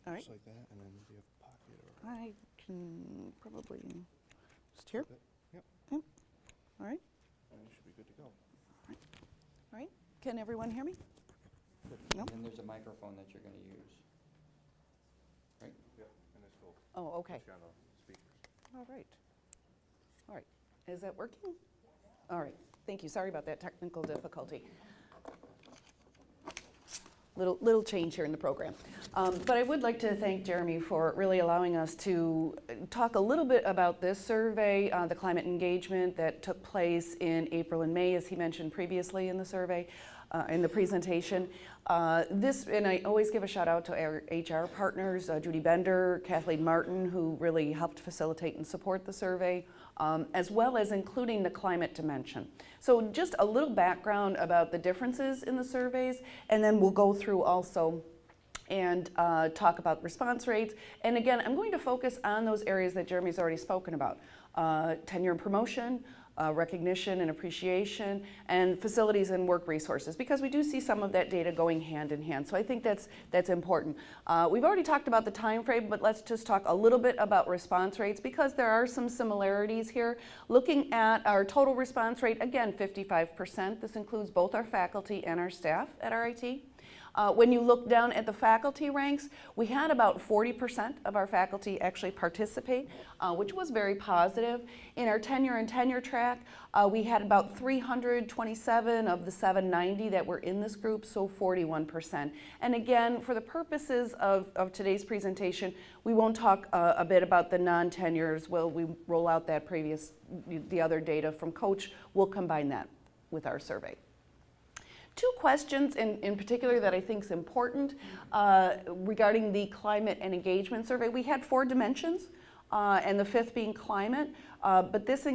All right. Just like that, and then do you have a pocket or? I can probably just here. Yep. Yep. All right. And you should be good to go. All right. Can everyone hear me? No? And then there's a microphone that you're going to use. Right? Yep, and this will Oh, okay. put you on the speakers. All right. All right. Is that working? All right. Thank you. Sorry about that technical difficulty. Little change here in the program. But I would like to thank Jeremy for really allowing us to talk a little bit about this survey, the climate engagement that took place in April and May, as he mentioned previously in the survey, in the presentation. And I always give a shout out to our HR partners, Judy Bender, Kathleen Martin, who really helped facilitate and support the survey, as well as including the climate dimension. So just a little background about the differences in the surveys, and then we'll go through also and talk about response rates. And again, I'm going to focus on those areas that Jeremy's already spoken about. Tenure and promotion, recognition and appreciation, and facilities and work resources, because we do see some of that data going hand in hand. So I think that's important. We've already talked about the time frame, but let's just talk a little bit about response rates, because there are some similarities here. Looking at our total response rate, again, 55%. This includes both our faculty and our staff at RIT. When you look down at the faculty ranks, we had about 40% of our faculty actually participate, which was very positive. In our tenure and tenure track, we had about 327 of the 790 that were in this group, so 41%. And again, for the purposes of today's presentation, we won't talk a bit about the non-tenures. Well, we roll out that the other data from Coach. We'll combine that with our survey. Two questions in particular that I think is important regarding the climate and engagement survey. We had 4 dimensions, and the 5th being climate, but this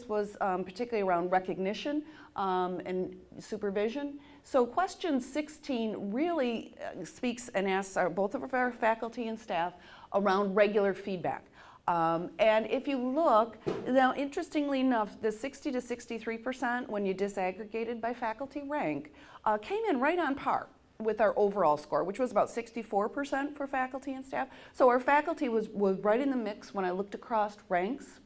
was particularly around recognition and supervision. So question 16 really speaks and asks both of our faculty and staff around regular feedback. And if you look, now interestingly enough, the 60 to 63% when you disaggregated by faculty rank came in right on par with our overall score, which was about 64% for faculty and staff. So our faculty was right in the mix when I looked across ranks.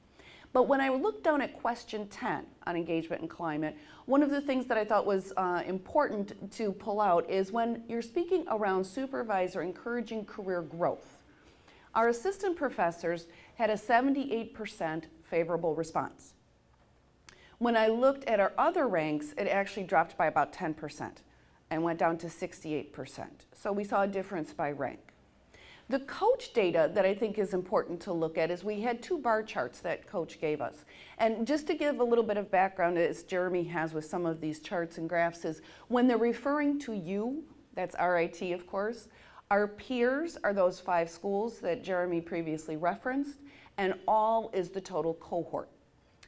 But when I looked down at question 10 on engagement and climate, one of the things that I thought was important to pull out is when you're speaking around supervisor encouraging career growth, our assistant professors had a 78% favorable response. When I looked at our other ranks, it actually dropped by about 10% and went down to 68%. So we saw a difference by rank. The coach data that I think is important to look at is we had 2 bar charts that coach gave us. And just to give a little bit of background, as Jeremy has with some of these charts and graphs, is when they're referring to you, that's RIT of course, our peers are those 5 schools that Jeremy previously referenced, and all is the total cohort.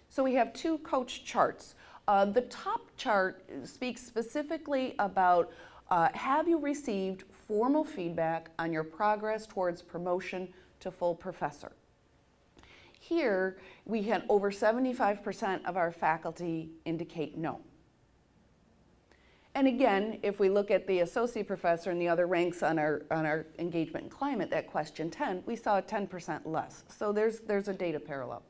So we have 2 coach charts. The top chart speaks specifically about have you received formal feedback on your progress towards promotion to full professor? Here, we had over 75% of our faculty indicate no. And again, if we look at the associate professor and the other ranks on our engagement and climate, that question 10, we saw 10% less. So there's a data parallel.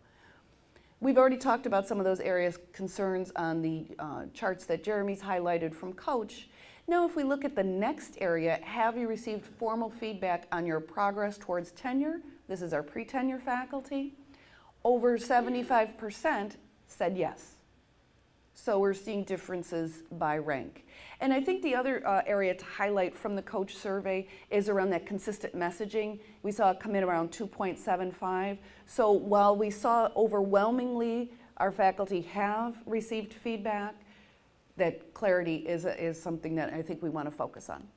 We've already talked about some of those areas concerns on the charts that Jeremy's highlighted from coach. Now, if we look at the next area, have you received formal feedback on your progress towards tenure? This is our pre-tenure faculty. Over 75% said yes. So we're seeing differences by rank. And I think the other area to highlight from the coach survey is around that consistent messaging. We saw it come in around 2.75. So while we saw overwhelmingly our faculty have received feedback, that clarity is something that I think we want to focus on.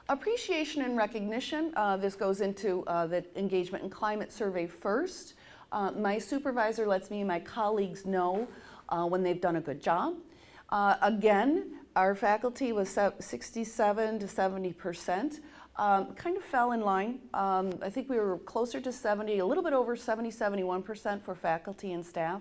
Appreciation and recognition, this goes into the engagement and climate survey first. My supervisor lets me and my colleagues know when they've done a good job. Again, our faculty was 67 to 70%, kind of fell in line. I think we were closer to 70, a little bit over 70, 71% for faculty and staff.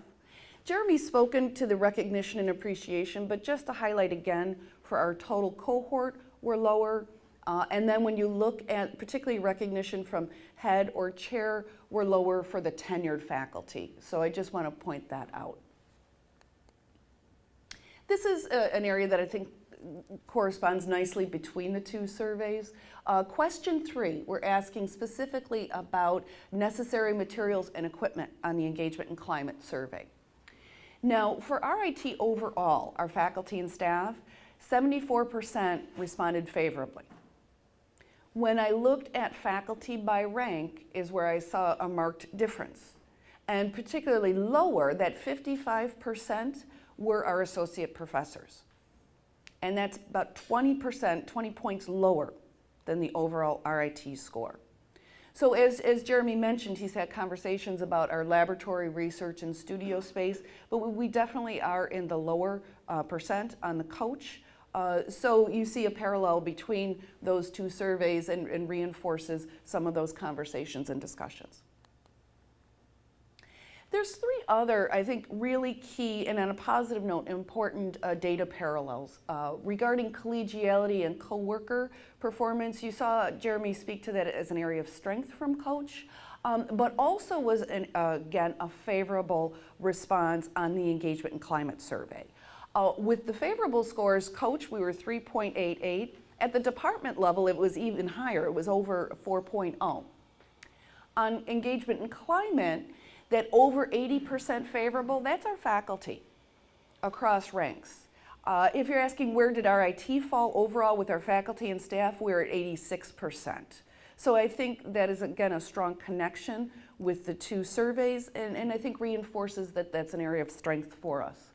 Jeremy's spoken to the recognition and appreciation, but just to highlight again, for our total cohort, we're lower. And then when you look at particularly recognition from head or chair, we're lower for the tenured faculty. So I just want to point that out. This is an area that I think corresponds nicely between the 2 surveys. Question 3, we're asking specifically about necessary materials and equipment on the engagement and climate survey. Now, for RIT overall, our faculty and staff, 74% responded favorably. When I looked at faculty by rank is where I saw a marked difference. And particularly lower, that 55% were our associate professors. And that's about 20%, 20 points lower than the overall RIT score. So as Jeremy mentioned, he's had conversations about our laboratory research and studio space, but we definitely are in the lower percent on the coach. So you see a parallel between those 2 surveys and reinforces some of those conversations and discussions. There's 3 other, I think, really key and on a positive note, important data parallels regarding collegiality and coworker performance. You saw Jeremy speak to that as an area of strength from coach, but also was, again, a favorable response on the engagement and climate survey. With the favorable scores, coach, we were 3.88. At the department level, it was even higher. It was over 4.0. On engagement and climate, that over 80% favorable, that's our faculty across ranks. If you're asking where did RIT fall overall with our faculty and staff, we're at 86%. So I think that is, again, a strong connection with the 2 surveys, and I think reinforces that that's an area of strength for us.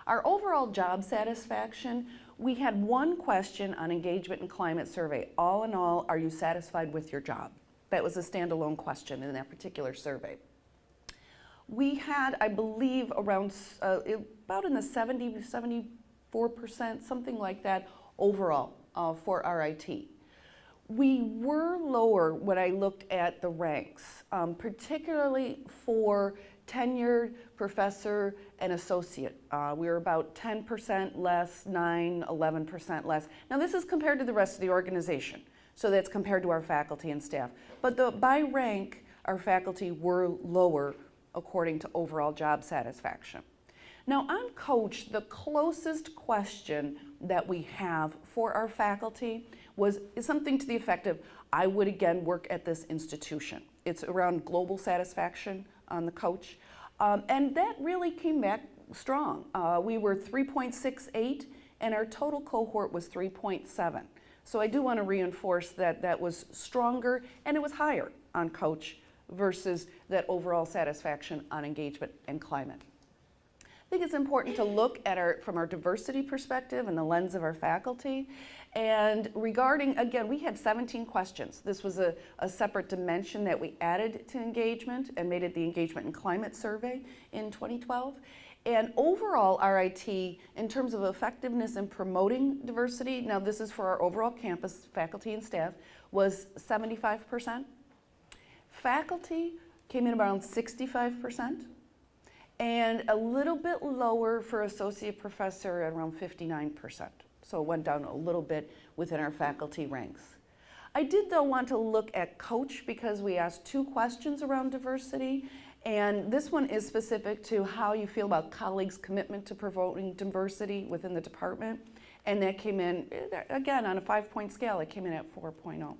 Our overall job satisfaction, we had 1 question on engagement and climate survey. All in all, are you satisfied with your job? That was a standalone question in that particular survey. We had, I believe, around about in the 70, 74%, something like that overall for RIT. We were lower when I looked at the ranks, particularly for tenured professor and associate. We were about 10% less, 9, 11% less. Now this is compared to the rest of the organization, so that's compared to our faculty and staff. But by rank, our faculty were lower according to overall job satisfaction. Now on coach, the closest question that we have for our faculty is something to the effect of, I would again work at this institution. It's around global satisfaction on the coach. And that really came back strong. We were 3.68 and our total cohort was 3.7. So I do want to reinforce that that was stronger and it was higher on coach versus that overall satisfaction on engagement and climate. I think it's important to look at from our diversity perspective and the lens of our faculty. And regarding, again, we had 17 questions. This was a separate dimension that we added to engagement and made it the Engagement and Climate Survey in 2012. And overall RIT, in terms of effectiveness in promoting diversity, now this is for our overall campus faculty and staff, was 75%. Faculty came in around 65%. And a little bit lower for associate professor at around 59%. So it went down a little bit within our faculty ranks. I did though want to look at coach because we asked 2 questions around diversity. And this one is specific to how you feel about colleagues' commitment to promoting diversity within the department. And that came in, again, on a 5-point scale, it came in at 4.0,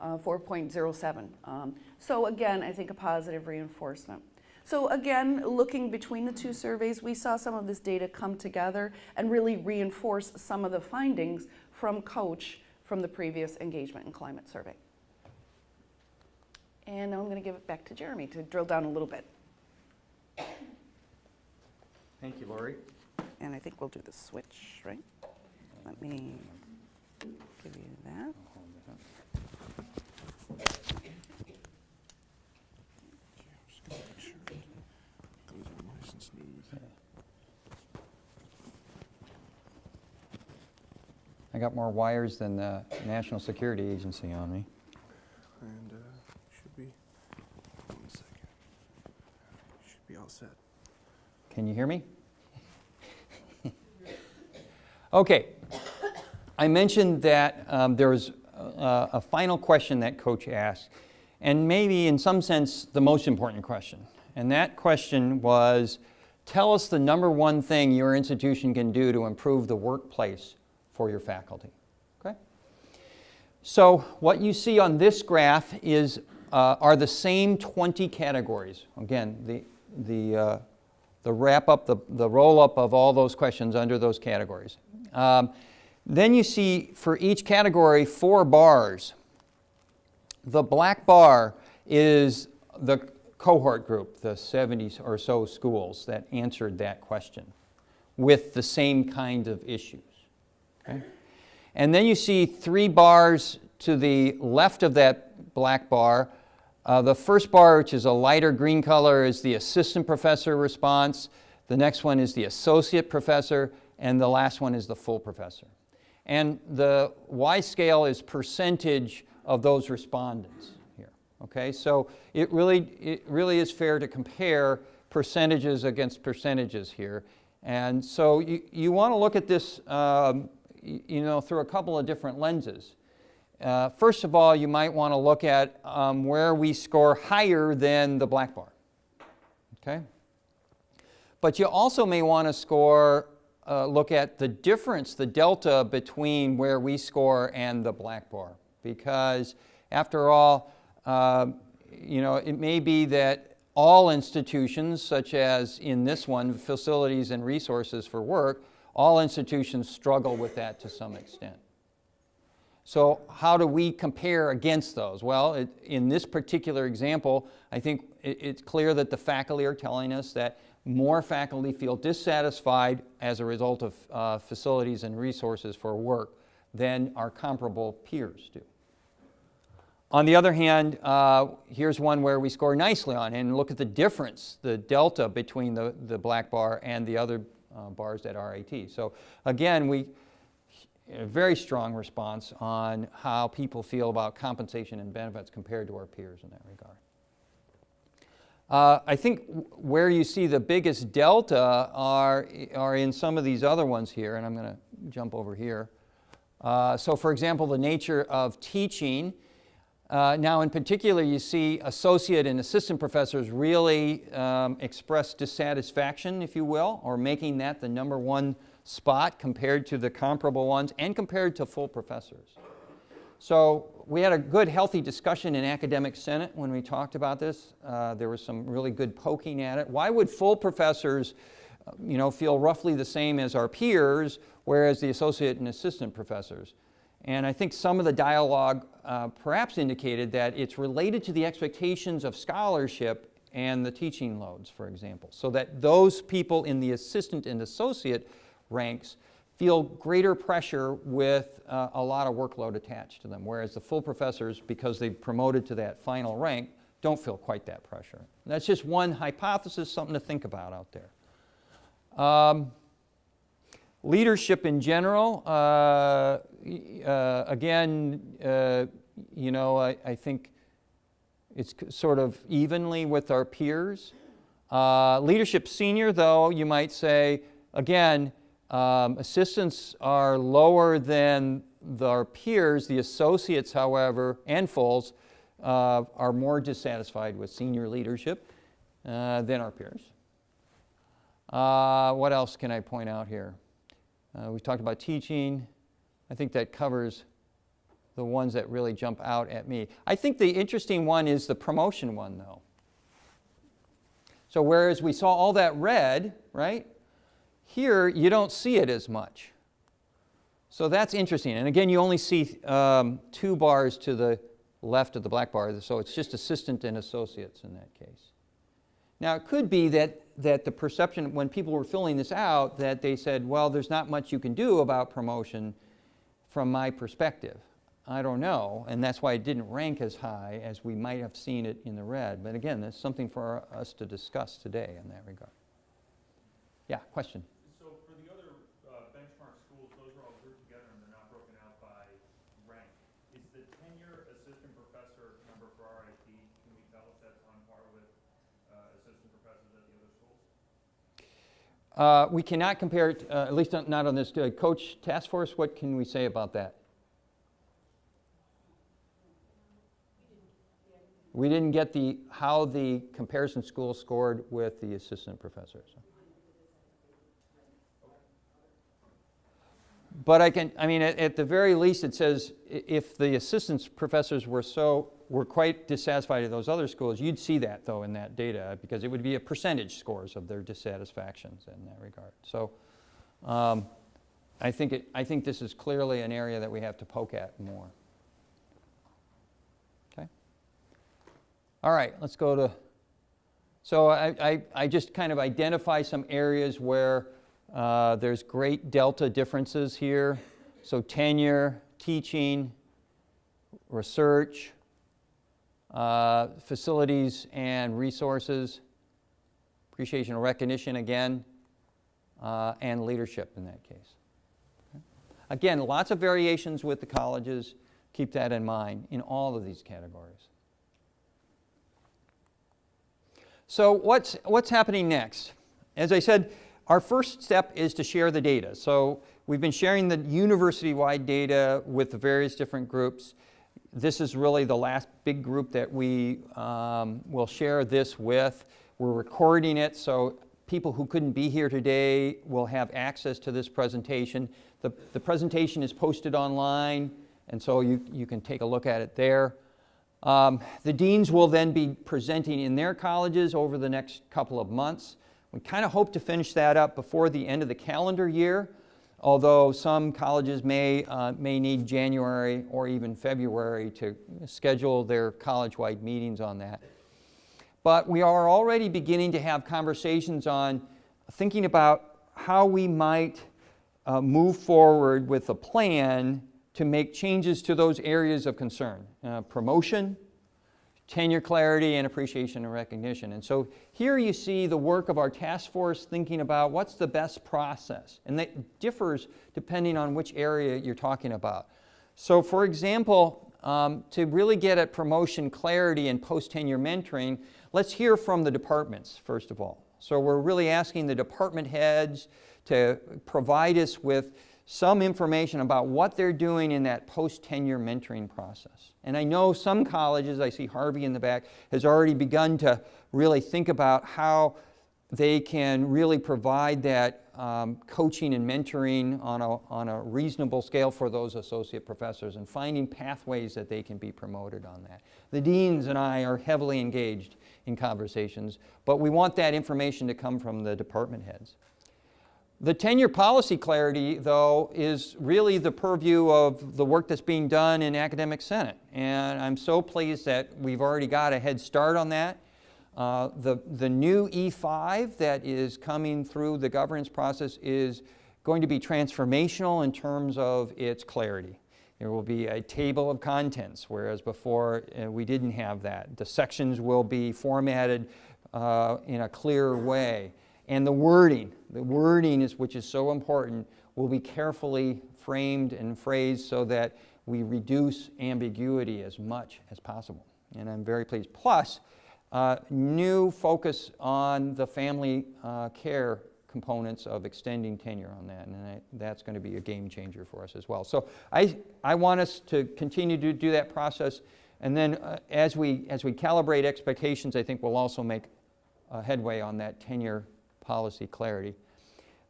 4.07. So again, I think a positive reinforcement. So again, looking between the 2 surveys, we saw some of this data come together and really reinforce some of the findings from coach from the previous engagement and climate survey. And now I'm going to give it back to Jeremy to drill down a little bit. Thank you, Lori. And I think we'll do the switch, right? Let me give you that. I got more wires than the National Security Agency on me. And should be, 1 second, should be all set. Can you hear me? Okay. I mentioned that there was a final question that Coach asked, and maybe in some sense the most important question. And that question was, tell us the #1 thing your institution can do to improve the workplace for your faculty. Okay? So what you see on this graph are the same 20 categories. Again, the wrap up, the roll up of all those questions under those categories. Then you see for each category 4 bars. The black bar is the cohort group, the 70 or so schools that answered that question with the same kind of issues. Okay? And then you see 3 bars to the left of that black bar. The first bar, which is a lighter green color, is the assistant professor response. The next one is the associate professor, and the last one is the full professor. And the Y scale is percentage of those respondents here. Okay, so it really is fair to compare percentages against percentages here. And so you want to look at this through a couple of different lenses. First of all, you might want to look at where we score higher than the black bar. Okay? But you also may want to look at the difference, the delta between where we score and the black bar. Because after all, it may be that all institutions, such as in this one, facilities and resources for work, all institutions struggle with that to some extent. So how do we compare against those? Well, in this particular example, I think it's clear that the faculty are telling us that more faculty feel dissatisfied as a result of facilities and resources for work than our comparable peers do. On the other hand, here's one where we score nicely on, and look at the difference, the delta between the black bar and the other bars at RIT. So again, a very strong response on how people feel about compensation and benefits compared to our peers in that regard. I think where you see the biggest delta are in some of these other ones here, and I'm going to jump over here. So for example, the nature of teaching. Now, in particular, you see associate and assistant professors really express dissatisfaction, if you will, or making that the #1 spot compared to the comparable ones and compared to full professors. So we had a good, healthy discussion in Academic Senate when we talked about this. There was some really good poking at it. Why would full professors feel roughly the same as our peers, whereas the associate and assistant professors? And I think some of the dialogue perhaps indicated that it's related to the expectations of scholarship and the teaching loads, for example, so that those people in the assistant and associate ranks feel greater pressure with a lot of workload attached to them, whereas the full professors, because they promoted to that final rank, don't feel quite that pressure. And that's just one hypothesis, something to think about out there. Leadership in general, again, I think it's sort of evenly with our peers. Leadership senior, though, you might say, again, assistants are lower than our peers. The associates, however, and fulls are more dissatisfied with senior leadership than our peers. What else can I point out here? We've talked about teaching. I think that covers the ones that really jump out at me. I think the interesting one is the promotion one, though. So whereas we saw all that red, right? Here, you don't see it as much. So that's interesting. And again, you only see 2 bars to the left of the black bar, so it's just assistant and associates in that case. Now, it could be that the perception, when people were filling this out, that they said, well, there's not much you can do about promotion from my perspective. I don't know, and that's why it didn't rank as high as we might have seen it in the red. But again, that's something for us to discuss today in that regard. Yeah, question? So for the other benchmark schools, those are all grouped together and they're not broken out by rank. Is the tenure assistant professor number for RIT, can we tell if that's on par with assistant professors at the other schools? We cannot compare it, at least not on this. Coach Task Force, what can we say about that? We didn't get how the comparison school scored with the assistant professors. But at the very least, it says if the assistant professors were quite dissatisfied at those other schools, you'd see that, though, in that data, because it would be a percentage scores of their dissatisfactions in that regard. So I think this is clearly an area that we have to poke at more. Okay? All right, let's go to, so I just kind of identify some areas where there's great delta differences here. So tenure, teaching, research, facilities and resources, appreciation and recognition again, and leadership in that case. Okay. Again, lots of variations with the colleges. Keep that in mind in all of these categories. So what's happening next? As I said, our first step is to share the data. So we've been sharing the university-wide data with the various different groups. This is really the last big group that we will share this with. We're recording it, so people who couldn't be here today will have access to this presentation. The presentation is posted online, and so you can take a look at it there. The deans will then be presenting in their colleges over the next couple of months. We kind of hope to finish that up before the end of the calendar year, although some colleges may need January or even February to schedule their college-wide meetings on that. But we are already beginning to have conversations on thinking about how we might move forward with a plan to make changes to those areas of concern, promotion, tenure clarity, and appreciation and recognition. And so here you see the work of our task force thinking about what's the best process. And that differs depending on which area you're talking about. So for example, to really get at promotion clarity and post-tenure mentoring, let's hear from the departments, first of all. So we're really asking the department heads to provide us with some information about what they're doing in that post-tenure mentoring process. And I know some colleges, I see Harvey in the back, has already begun to really think about how they can really provide that coaching and mentoring on a reasonable scale for those associate professors, and finding pathways that they can be promoted on that. The deans and I are heavily engaged in conversations, but we want that information to come from the department heads. The tenure policy clarity, though, is really the purview of the work that's being done in Academic Senate. And I'm so pleased that we've already got a head start on that. The new E5 that is coming through the governance process is going to be transformational in terms of its clarity. There will be a table of contents, whereas before we didn't have that. The sections will be formatted in a clearer way. And the wording is, which is so important, will be carefully framed and phrased so that we reduce ambiguity as much as possible. And I'm very pleased. Plus, new focus on the family care components of extending tenure on that, and that's going to be a game changer for us as well. So I want us to continue to do that process, and then as we calibrate expectations, I think we'll also make headway on that tenure policy clarity.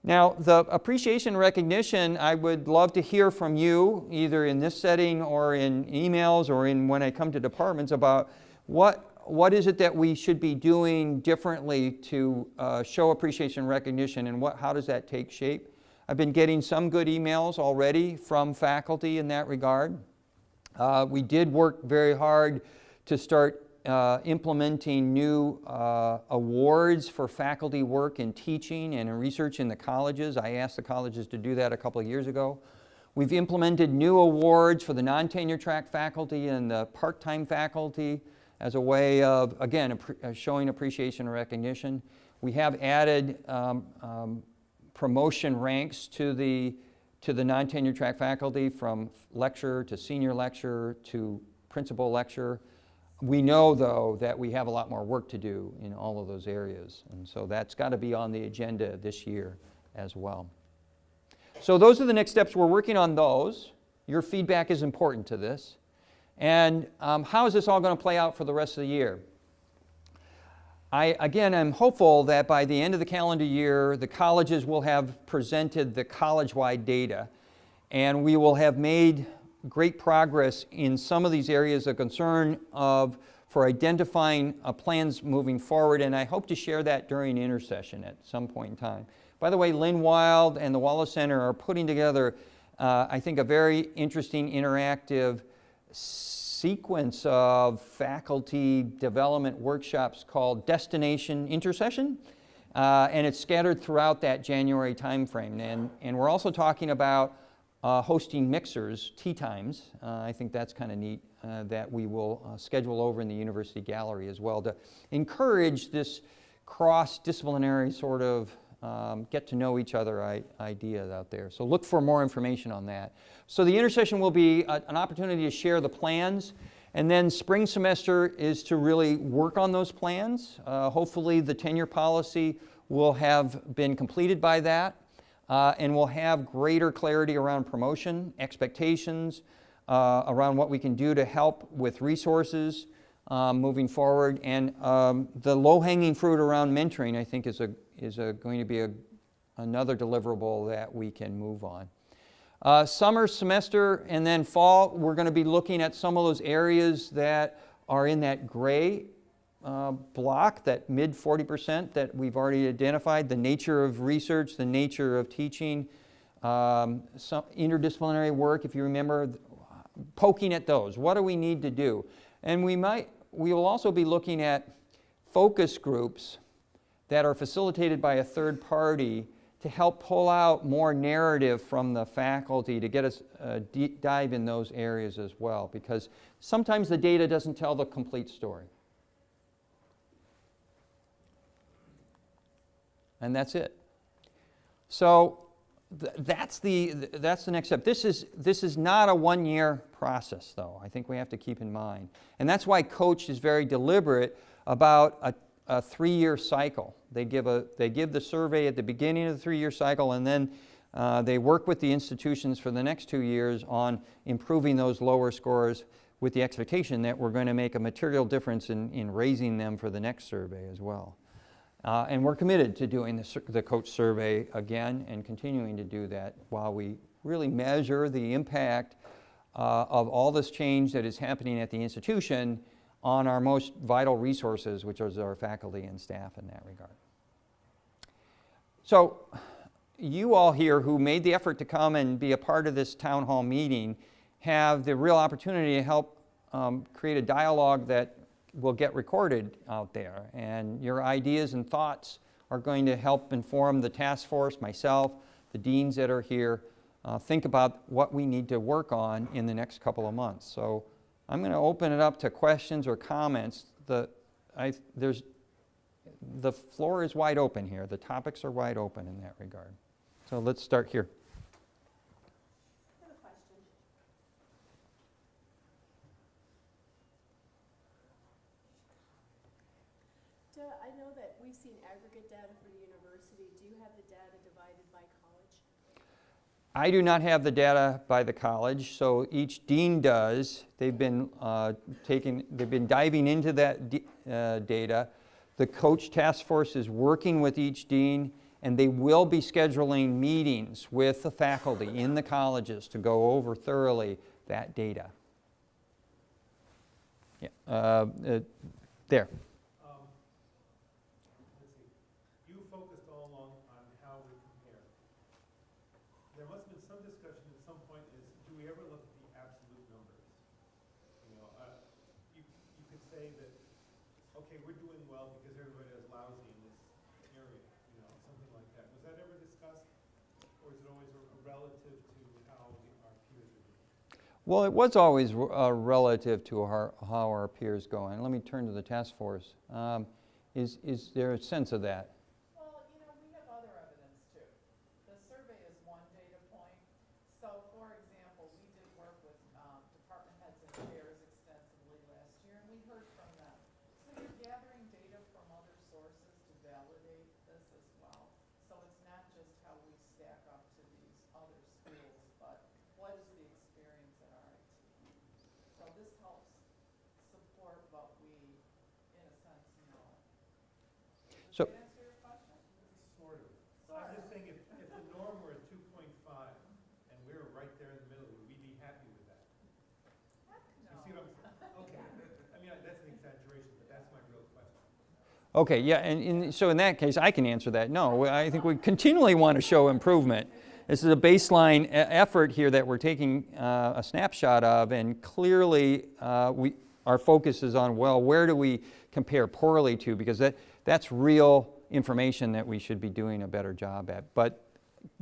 Now, the appreciation recognition, I would love to hear from you, either in this setting or in emails or in when I come to departments, about what is it that we should be doing differently to show appreciation and recognition, and how does that take shape? I've been getting some good emails already from faculty in that regard. We did work very hard to start implementing new awards for faculty work in teaching and in research in the colleges. I asked the colleges to do that a couple of years ago. We've implemented new awards for the non-tenure track faculty and the part-time faculty as a way of, again, showing appreciation and recognition. We have added promotion ranks to the non-tenure track faculty, from lecturer to senior lecturer to principal lecturer. We know, though, that we have a lot more work to do in all of those areas, and so that's got to be on the agenda this year as well. So those are the next steps. We're working on those. Your feedback is important to this. And how is this all going to play out for the rest of the year? I'm hopeful that by the end of the calendar year, the colleges will have presented the college-wide data, and we will have made great progress in some of these areas of concern for identifying plans moving forward, and I hope to share that during intercession at some point in time. By the way, Lynn Wild and the Wallace Center are putting together, I think, a very interesting interactive sequence of faculty development workshops called Destination Intercession, and it's scattered throughout that January timeframe. And we're also talking about hosting mixers, tea times. I think that's kind of neat, that we will schedule over in the University Gallery as well to encourage this cross-disciplinary sort of get to know each other idea out there. So look for more information on that. So the intercession will be an opportunity to share the plans, and then spring semester is to really work on those plans. Hopefully the tenure policy will have been completed by that, and we'll have greater clarity around promotion, expectations, around what we can do to help with resources moving forward, and the low-hanging fruit around mentoring, I think, is going to be another deliverable that we can move on. Summer semester and then fall, we're going to be looking at some of those areas that are in that gray block, that mid 40% that we've already identified: the nature of research, the nature of teaching, some interdisciplinary work, if you remember, poking at those. What do we need to do? And we will also be looking at focus groups that are facilitated by a third party to help pull out more narrative from the faculty to get us a deep dive in those areas as well, because sometimes the data doesn't tell the complete story. And that's it. So that's the next step. This is not a one-year process, though. I think we have to keep in mind. And that's why Coach is very deliberate about a 3-year cycle. They give the survey at the beginning of the 3-year cycle, and then They work with the institutions for the next 2 years on improving those lower scores with the expectation that we're going to make a material difference in raising them for the next survey as well. And we're committed to doing the coach survey again and continuing to do that while we really measure the impact of all this change that is happening at the institution on our most vital resources, which is our faculty and staff in that regard. So you all here who made the effort to come and be a part of this town hall meeting have the real opportunity to help create a dialogue that will get recorded out there. And your ideas and thoughts are going to help inform the task force, myself, the deans that are here, think about what we need to work on in the next couple of months. So I'm going to open it up to questions or comments. The floor is wide open here. The topics are wide open in that regard. So let's start here. I have a question. I know that we've seen aggregate data for the university. Do you have the data divided by college? I do not have the data by the college, so each dean does. They've been diving into that data. The coach task force is working with each dean, and they will be scheduling meetings with the faculty in the colleges to go over thoroughly that data. Yeah, there. Let's see. You focused all along on how we compare. There must have been some discussion at some point is, do we ever look at the absolute numbers? You know, you could say that, okay, we're doing well because everybody is lousy in this area, you know, something like that. Was that ever discussed? Or is it always a relative to how our peers are doing? Well, it was always relative to how our peers go. And let me turn to the task force. Is there a sense of that? Well, you know, we have other evidence too. The survey is one data point. So, for example, we did work with department heads and chairs extensively last year, and we heard from them. So you're gathering data from other sources to validate this as well. So it's not just how we stack up to these other schools, but what is the experience at RIT? So this helps support what we, in a sense, know. So, Does that answer your question? Sort of. Sort I'm of. just saying, if the norm were at 2.5 and we were right there in the middle, would we be happy with that? Heck You no. see what I'm saying? Okay. I mean, that's an exaggeration, but that's my real question. okay, yeah, and so in that case, I can answer that. No, I think we continually want to show improvement. This is a baseline effort here that we're taking a snapshot of, and clearly our focus is on, well, where do we compare poorly to? Because that's real information that we should be doing a better job at. But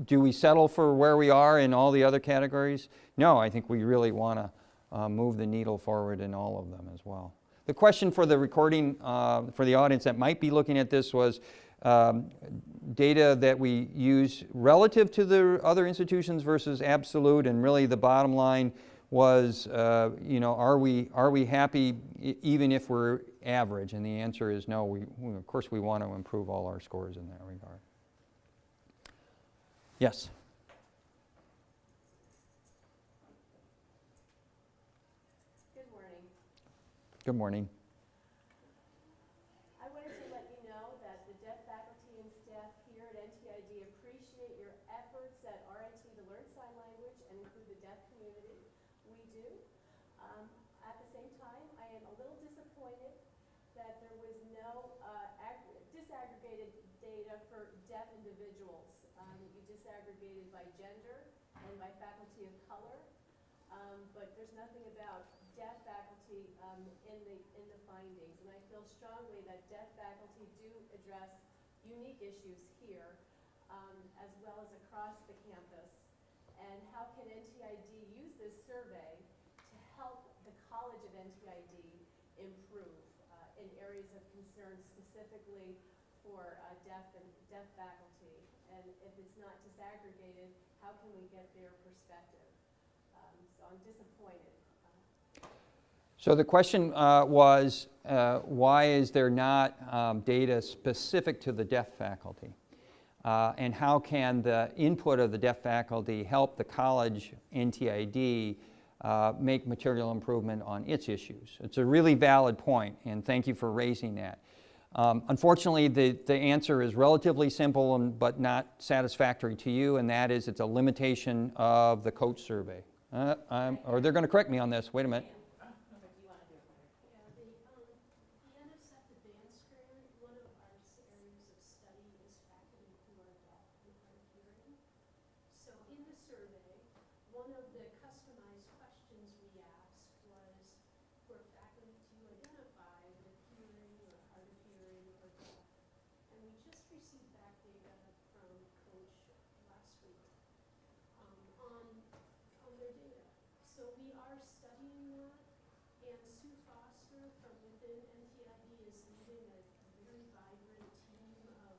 do we settle for where we are in all the other categories? No, I think we really want to move the needle forward in all of them as well. The question for the recording, for the audience that might be looking at this, was data that we use relative to the other institutions versus absolute, and really the bottom line was, you know, are we happy even if we're average? And the answer is no. We of course we want to improve all our scores in that regard. Yes. Good morning. Good morning. I wanted to let you know that the deaf faculty and staff here at NTID appreciate your efforts at RIT to learn sign language and include the deaf community. We do. At the same time, I am a little disappointed that there was no disaggregated data for deaf individuals. You disaggregated by gender and by faculty of color, but there's nothing about deaf faculty in the findings. And I feel strongly that deaf faculty do address unique issues here, as well as across the campus. And how can NTID use this survey to help the College of NTID improve in areas of concern, specifically for deaf faculty? And if it's not disaggregated, how can we get their perspective? So I'm disappointed. So the question was, why is there not data specific to the deaf faculty? and how can the input of the deaf faculty help the college NTID make material improvement on its issues. It's a really valid point, and thank you for raising that. Unfortunately, the answer is relatively simple but not satisfactory to you, and that is it's a limitation of the coach survey. Or they're going to correct me on this. Wait a minute. Yeah, the NSF Advanced Grant, one of our areas of study is faculty who are deaf and hard of hearing. So in the survey, one of the customized questions we asked was for faculty to identify with hearing or hard of hearing or deaf. And we just received back data from Coach last week on their data. So we are studying that. And Sue Foster from within NTID is leading a very vibrant team of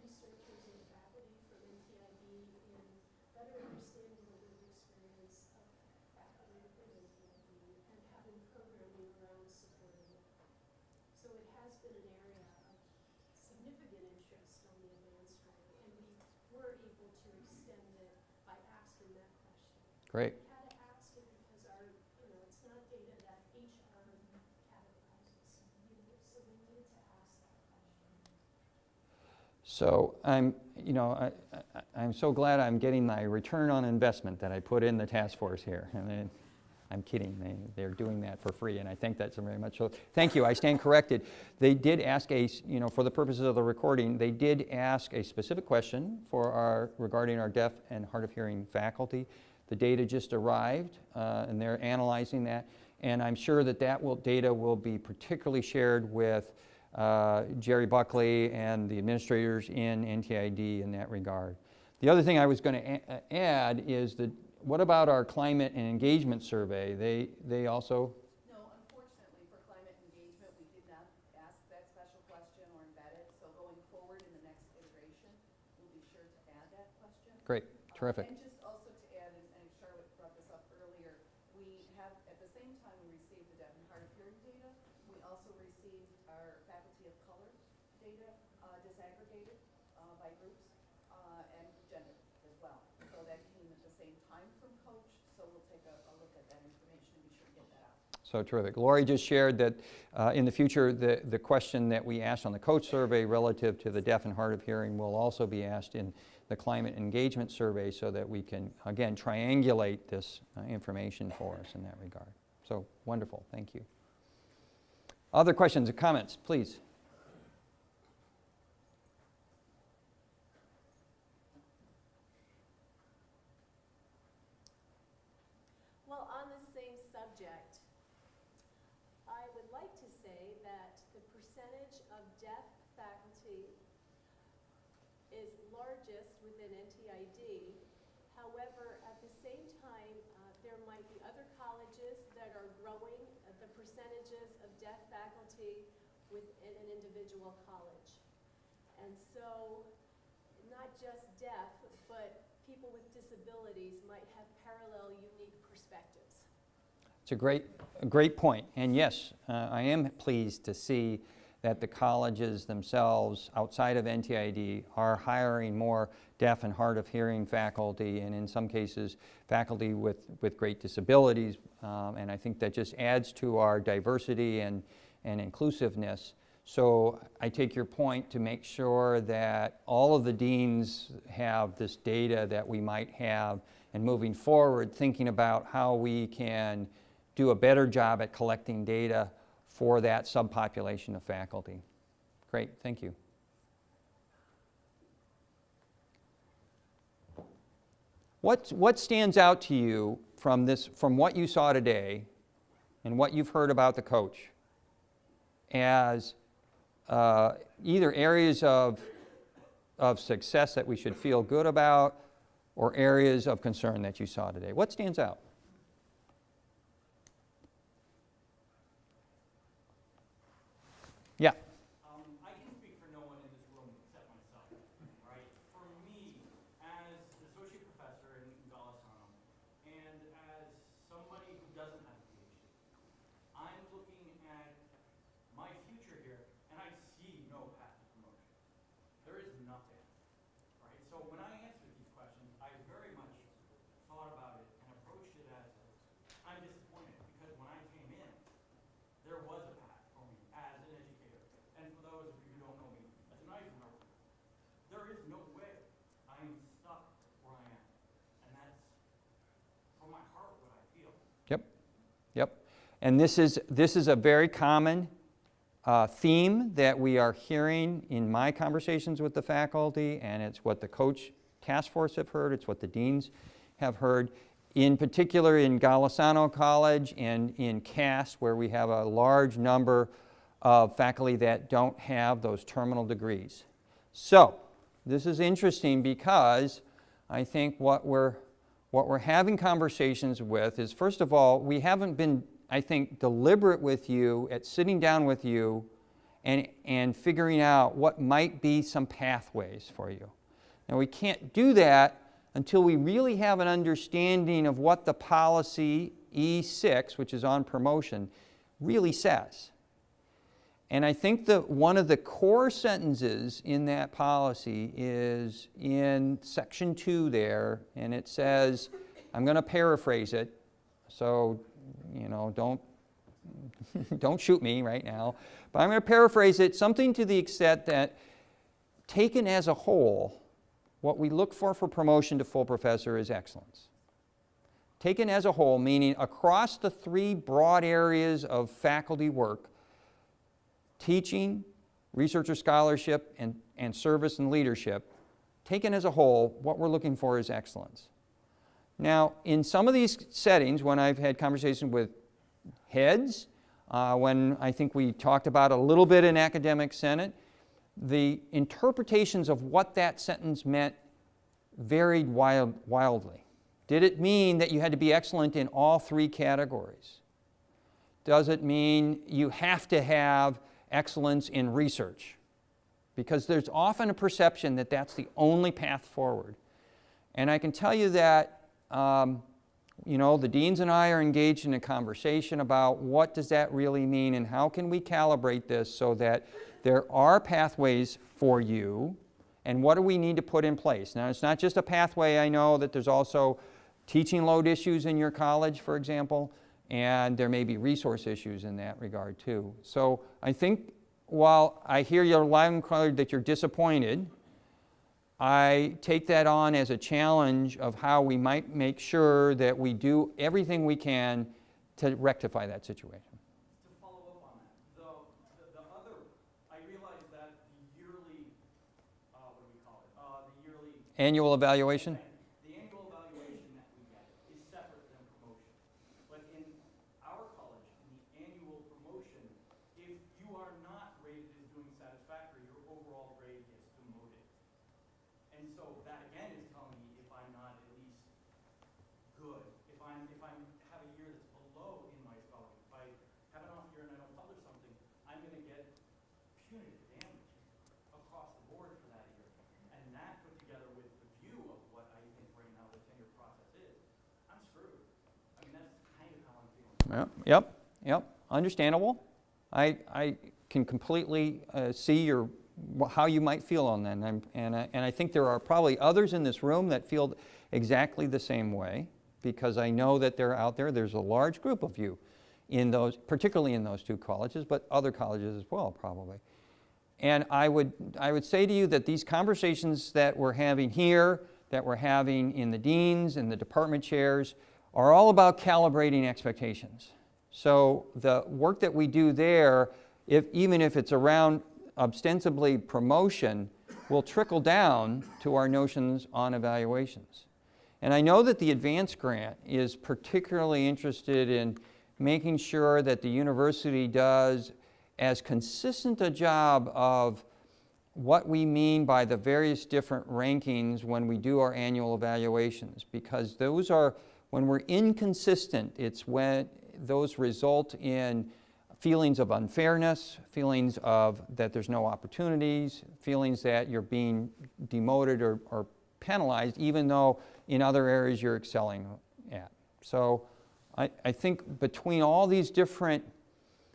researchers and faculty from NTID in better understanding the lived experience of faculty within NTID and having programming around supporting it. So it has been an area of significant interest on the advanced grant, and we were able to extend it by asking that question. Great. We had to ask it because it's not data that HR categorizes, so we needed to ask that question. So I'm so glad I'm getting my return on investment that I put in the task force here. I mean, I'm kidding. They're doing that for free, and I thank that so very much. So thank you. I stand corrected. They did ask for the purposes of the recording, they did ask a specific question regarding our deaf and hard of hearing faculty. The data just arrived, and they're analyzing that. And I'm sure that data will be particularly shared with Jerry Buckley and the administrators in NTID in that regard. The other thing I was going to add is that what about our climate and engagement survey? They also? No, unfortunately for climate engagement, we did not ask that special question or embed it. So going forward in the next iteration, we'll be sure to add that question. Great, terrific. And just also to add, and Charlotte brought this up earlier, we have, at the same time we received the deaf and hard of hearing data, we also received our faculty of color data disaggregated by groups and gender as well. So that came at the same time from Coach, so we'll take a look at that information and be sure to get that out. So terrific. Lori just shared that in the future, the question that we asked on the Coach survey relative to the deaf and hard of hearing will also be asked in the climate engagement survey so that we can, again, triangulate this information for us in that regard. So wonderful. Thank you. Other questions or comments, please? Well, on the same subject, I would like to say that the percentage of deaf faculty is largest within NTID. However, at the same time, there might be other colleges that are growing the percentages of deaf faculty within an individual college. And so, not just deaf, but people with disabilities might have parallel, unique perspectives. It's a great point. And yes, I am pleased to see that the colleges themselves outside of NTID are hiring more deaf and hard of hearing faculty, and in some cases faculty with great disabilities, and I think that just adds to our diversity and inclusiveness. So I take your point to make sure that all of the deans have this data that we might have, and moving forward thinking about how we can do a better job at collecting data for that subpopulation of faculty. Great, thank you. What stands out to you from what you saw today and what you've heard about the coach as either areas of success that we should feel good about or areas of concern that you saw today? What stands out? Yeah. I can speak for no one in this room except myself, right? For me, as an associate professor in Golisano, and as somebody who doesn't have a PhD, I'm looking at my future here, and I see no path to promotion. There is nothing. And this is a very common theme that we are hearing in my conversations with the faculty, and it's what the coach task force have heard, it's what the deans have heard, in particular in Golisano College and in Cass, where we have a large number of faculty that don't have those terminal degrees. So, this is interesting because I think what we're having conversations with is, first of all, we haven't been, I think, deliberate with you at sitting down with you and figuring out what might be some pathways for you. Now, we can't do that until we really have an understanding of what the policy E6, which is on promotion, really says. And I think that one of the core sentences in that policy is in section 2 there, and it says, I'm going to paraphrase it, so don't shoot me right now, but I'm going to paraphrase it, something to the extent that, taken as a whole, what we look for promotion to full professor is excellence. Taken as a whole, meaning across the 3 broad areas of faculty work, teaching, research or scholarship, and service and leadership, taken as a whole, what we're looking for is excellence. Now, in some of these settings, when I've had conversations with heads, when I think we talked about a little bit in academic senate, the interpretations of what that sentence meant varied wildly. Did it mean that you had to be excellent in all 3 categories? Does it mean you have to have excellence in research? Because there's often a perception that that's the only path forward. And I can tell you that the deans and I are engaged in a conversation about what does that really mean and how can we calibrate this so that there are pathways for you, and what do we need to put in place? Now, it's not just a pathway. I know that there's also teaching load issues in your college, for example, and there may be resource issues in that regard too. So I think while I hear you loud and clear that you're disappointed, I take that on as a challenge of how we might make sure that we do everything we can to rectify that situation. To follow up on that, the other, I realize that the yearly, what do we call it? The yearly Annual evaluation? The annual evaluation that we get is separate than promotion. But in our college, in the annual promotion, if you are not rated as doing satisfactory, your overall grade gets demoted. And so that again is telling me if I'm not at least good, if I have a year that's below in my scholarship, if I have an off year and I don't publish something, I'm going to get punitive damage across the board for that year. And that put together with the view of what I think right now the tenure process is, I'm screwed. I mean, that's kind of how I'm feeling. Yep. Understandable. I can completely see how you might feel on that, and I think there are probably others in this room that feel exactly the same way, because I know that they're out there. There's a large group of you in those, particularly in those 2 colleges, but other colleges as well, probably. And I would say to you that these conversations that we're having here, that we're having in the deans and the department chairs, are all about calibrating expectations. So the work that we do there, even if it's around ostensibly promotion, will trickle down to our notions on evaluations. And I know that the advanced grant is particularly interested in making sure that the university does as consistent a job of what we mean by the various different rankings when we do our annual evaluations, because those are, when we're inconsistent, it's when those result in feelings of unfairness, feelings of that there's no opportunities, feelings that you're being demoted or penalized, even though in other areas you're excelling at. So I think between all these different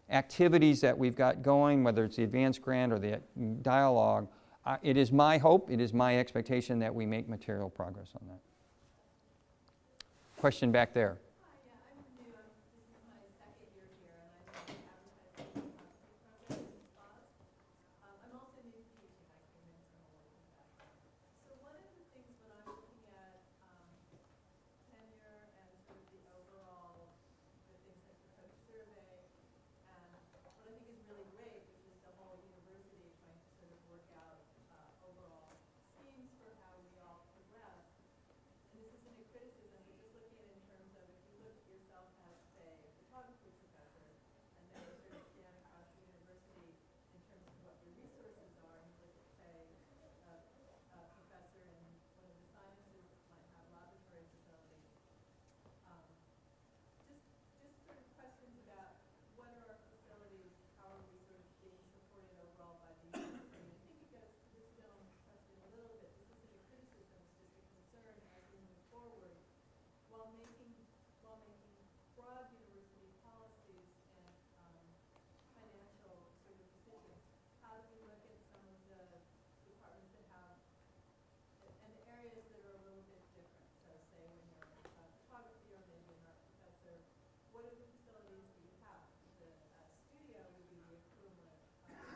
activities that we've got going, whether it's the advanced grant or the dialogue, it is my hope, it is my expectation that we make material progress on that. Question back there. Survey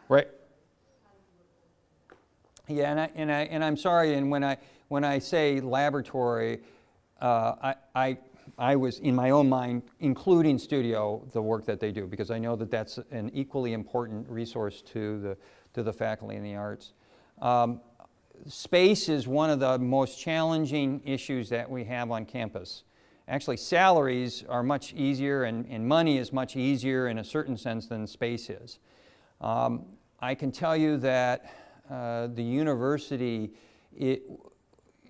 Right. Yeah, and I'm sorry, and when I say laboratory, I was in my own mind including studio, the work that they do, because I know that that's an equally important resource to the faculty in the arts. Space is one of the most challenging issues that we have on campus. Actually, salaries are much easier, and money is much easier in a certain sense than space is. I can tell you that the university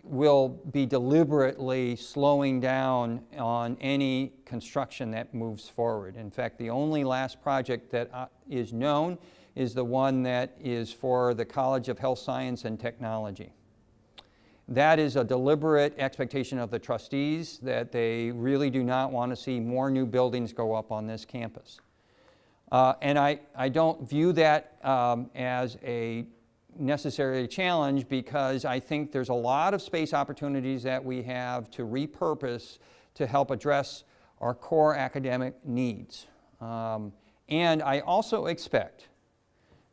will be deliberately slowing down on any construction that moves forward. In fact, the only last project that is known is the one that is for the College of Health Science and Technology. That is a deliberate expectation of the trustees that they really do not want to see more new buildings go up on this campus. And I don't view that as a necessary challenge, because I think there's a lot of space opportunities that we have to repurpose to help address our core academic needs. And I also expect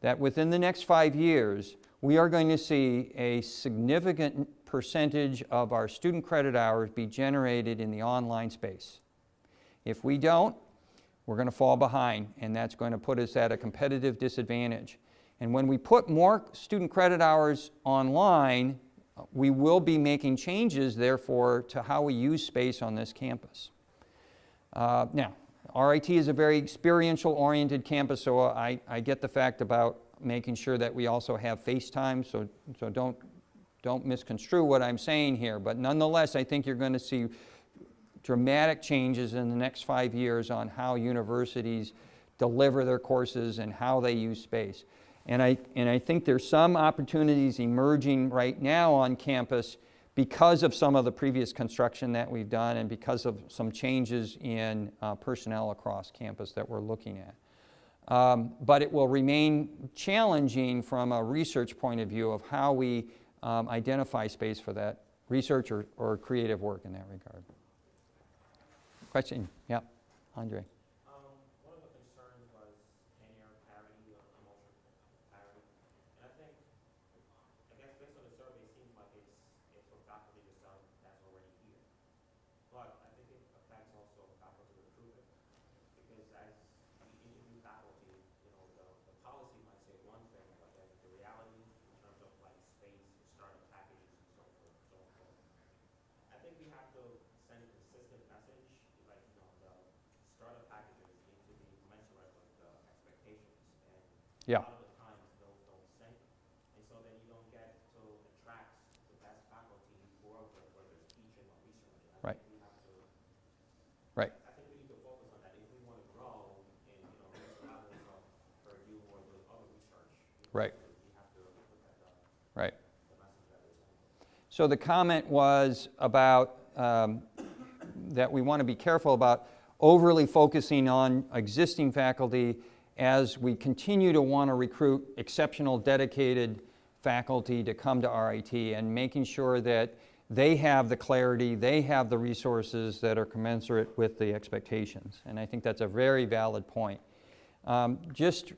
that within the next 5 years, we are going to see a significant percentage of our student credit hours be generated in the online space. If we don't, we're going to fall behind, and that's going to put us at a competitive disadvantage. And when we put more student credit hours online, we will be making changes, therefore, to how we use space on this campus. Now, RIT is a very experiential-oriented campus, so I get the fact about making sure that we also have FaceTime, so don't misconstrue what I'm saying here. But nonetheless, I think you're going to see dramatic changes in the next 5 years on how universities deliver their courses and how they use space. And I think there's some opportunities emerging right now on campus because of some of the previous construction that we've done and because of some changes in personnel across campus that we're looking at. But it will remain challenging from a research point of view of how we identify space for that research or creative work in that regard. Question? Yeah, Andre. One of the concerns was tenure parity or promotion parity. And I guess based on the survey, it seems like it's for faculty yourself that's already here. But I think it affects also faculty recruitment. Because as you interview faculty, the policy might say one thing, but then the reality in terms of like space, startup packages, and so forth and so forth. I think we have to send a consistent message. The startup packages need to be commensurate with the expectations, and Yeah. a lot of the times those don't sync, and so then you don't get to attract the best faculty you work with, whether it's teaching or research. Right. We have to. Right. I think we need to focus on that if we want to grow in these levels of Purdue or the other research. Right. We have to look at the Right. message that we're sending. So the comment was about that we want to be careful about overly focusing on existing faculty as we continue to want to recruit exceptional, dedicated faculty to come to RIT, and making sure that they have the clarity, they have the resources that are commensurate with the expectations. And I think that's a very valid point. Just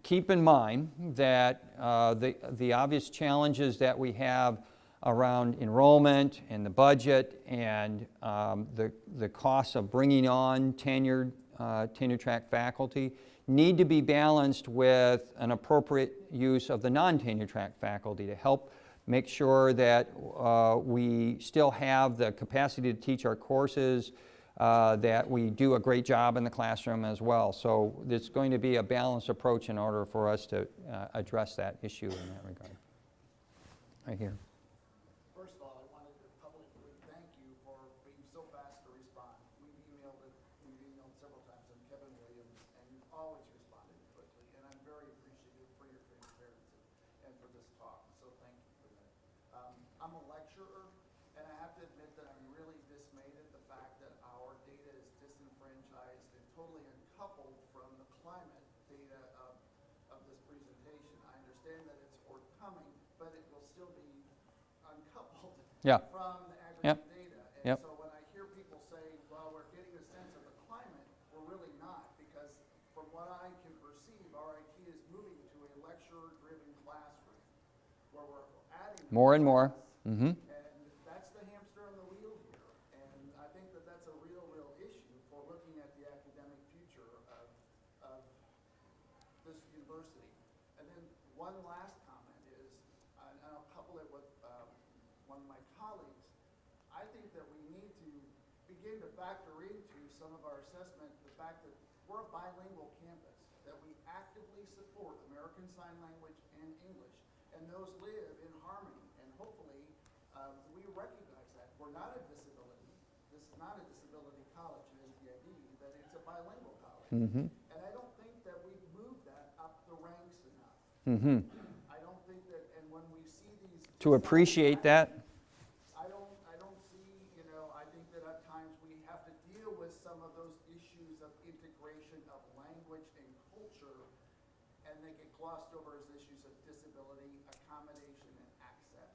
keep in mind that the obvious challenges that we have around enrollment and the budget and the costs of bringing on tenure track faculty need to be balanced with an appropriate use of the non-tenure track faculty to help make sure that we still have the capacity to teach our courses, that we do a great job in the classroom as well. So there's going to be a balanced approach in order for us to address that issue in that regard. Right here. First of all, I wanted to publicly thank you for being so fast to respond. We've emailed several times to Kevin Williams, and you've always responded quickly, and I'm very appreciative for your transparency and for this talk, so thank you for that. I'm a lecturer, and I have to admit that I'm really dismayed at the fact that our data is disenfranchised and totally uncoupled from the climate data of this presentation. I understand that it's forthcoming, but it will still be uncoupled Yeah. from the aggregate data. And Yep. so when I hear people say, well, we're getting a sense of the climate, we're really not, because from what I can perceive, RIT is moving to a lecture lecture-driven classroom, where we're adding More and more. class, Mm-hmm. and that's the hamster on the wheel here. And I think that that's a real issue for looking at the academic future of this university. And then one last comment is, and I'll couple it with one of my colleagues, I think that we need to begin to factor into some of our assessment the fact that we're a bilingual campus, that we actively support American Sign Language and English, and those live in harmony. And hopefully, we recognize that. We're not a disability. This is not a disability college in NTID, that it's a bilingual college. Mm-hmm. And I don't think that we've moved that up the ranks enough. Mm-hmm. I don't think that, and when we see these. To appreciate that. I don't see, I think that at times we have to deal with some of those issues of integration of language and culture, and they get glossed over as issues of disability, accommodation, and access.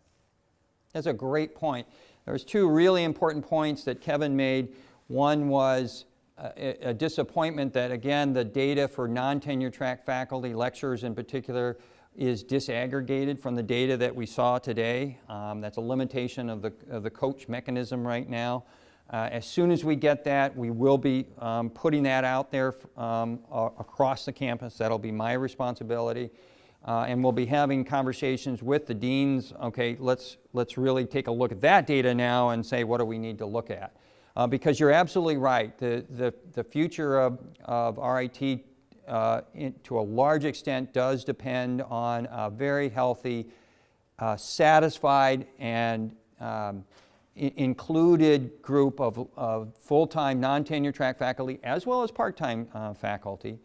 That's a great point. There's two really important points that Kevin made. One was a disappointment that, again, the data for non-tenure track faculty, lecturers in particular, is disaggregated from the data that we saw today. That's a limitation of the coach mechanism right now. As soon as we get that, we will be putting that out there across the campus. That'll be my responsibility. And we'll be having conversations with the deans. Okay, let's really take a look at that data now and say, what do we need to look at? Because you're absolutely right. The future of RIT to a large extent does depend on a very healthy, satisfied, and included group of full-time non-tenure track faculty as well as part-time faculty.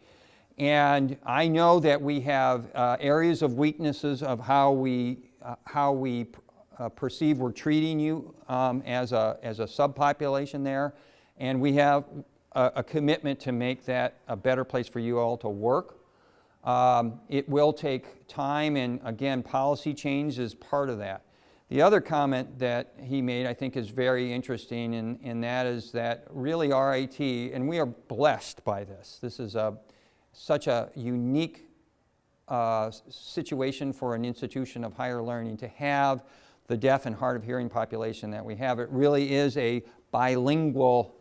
And I know that we have areas of weaknesses of how we perceive we're treating you as a subpopulation there, and we have a commitment to make that a better place for you all to work. It will take time, and again, policy change is part of that. The other comment that he made, I think, is very interesting, and that is that really RIT, and we are blessed by this. This is such a unique situation for an institution of higher learning to have the deaf and hard of hearing population that we have. It really is a bilingual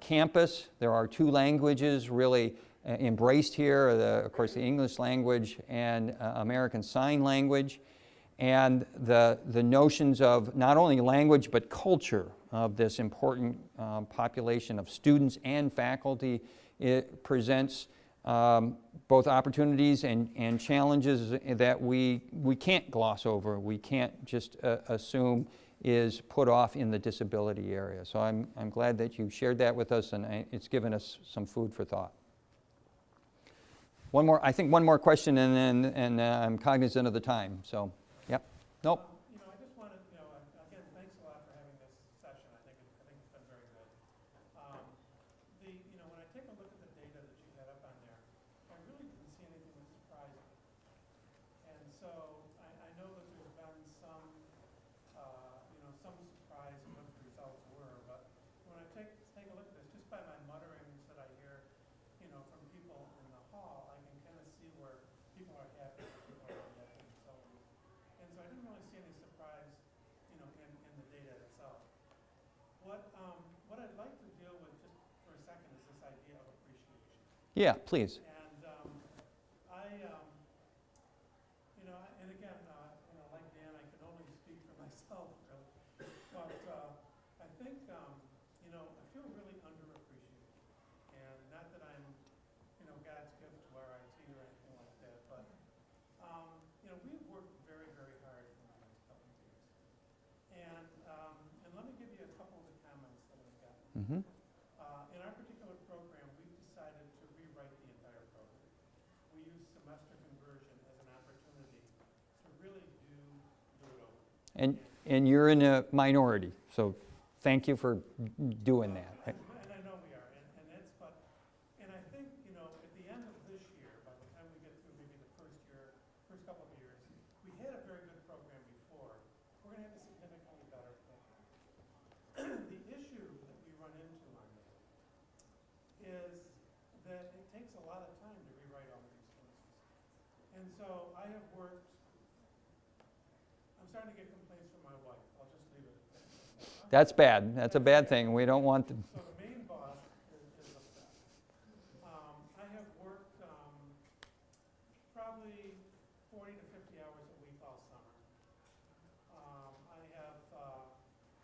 campus. There are two languages really embraced here, of course the English language and American Sign Language. And the notions of not only language but culture of this important population of students and faculty, it presents both opportunities and challenges that we can't gloss over, we can't just assume is put off in the disability area. So I'm glad that you shared that with us, and it's given us some food for thought. I think one more question, and I'm cognizant of the time. So, yep. Nope. I just wanted, again, thanks a lot for having this session. I think it's been very good. When I take a look at the data that you had up on there, I really didn't see anything that surprised me. And so I know that there's been some surprise in what the results were, but when I take a look at this, just by my mutterings that I hear, from people in the hall, I can kind of see where people are happy, people are unhappy, and so on. And so I didn't really see any surprise, in the data itself. What I'd like to deal with just for a second is this idea of appreciation. Yeah, please. And and again, like Dan, I can only speak for myself, really. But I think, I feel really underappreciated. And not that I'm, God's gift to RIT or anything like that, but, we've worked very, very hard in the last couple of years. And let me give you a couple of the comments that I've gotten. Mm-hmm. In our particular program, we've decided to rewrite the entire program. We use semester conversion as an opportunity to really do it over. And you're in a minority, so thank you for doing that. And I know we are, and I think, at the end of this year, by the time we get through maybe the first couple of years, we had a very good program before. We're going to have a significantly better program. The issue that we run into on that is that it takes a lot of time to rewrite all of these courses. And so I have worked, I'm starting to get complaints from my wife, I'll just leave it at that. That's bad. That's a bad thing. We don't want to. So the main boss is upset. I have worked probably 40 to 50 hours a week all summer.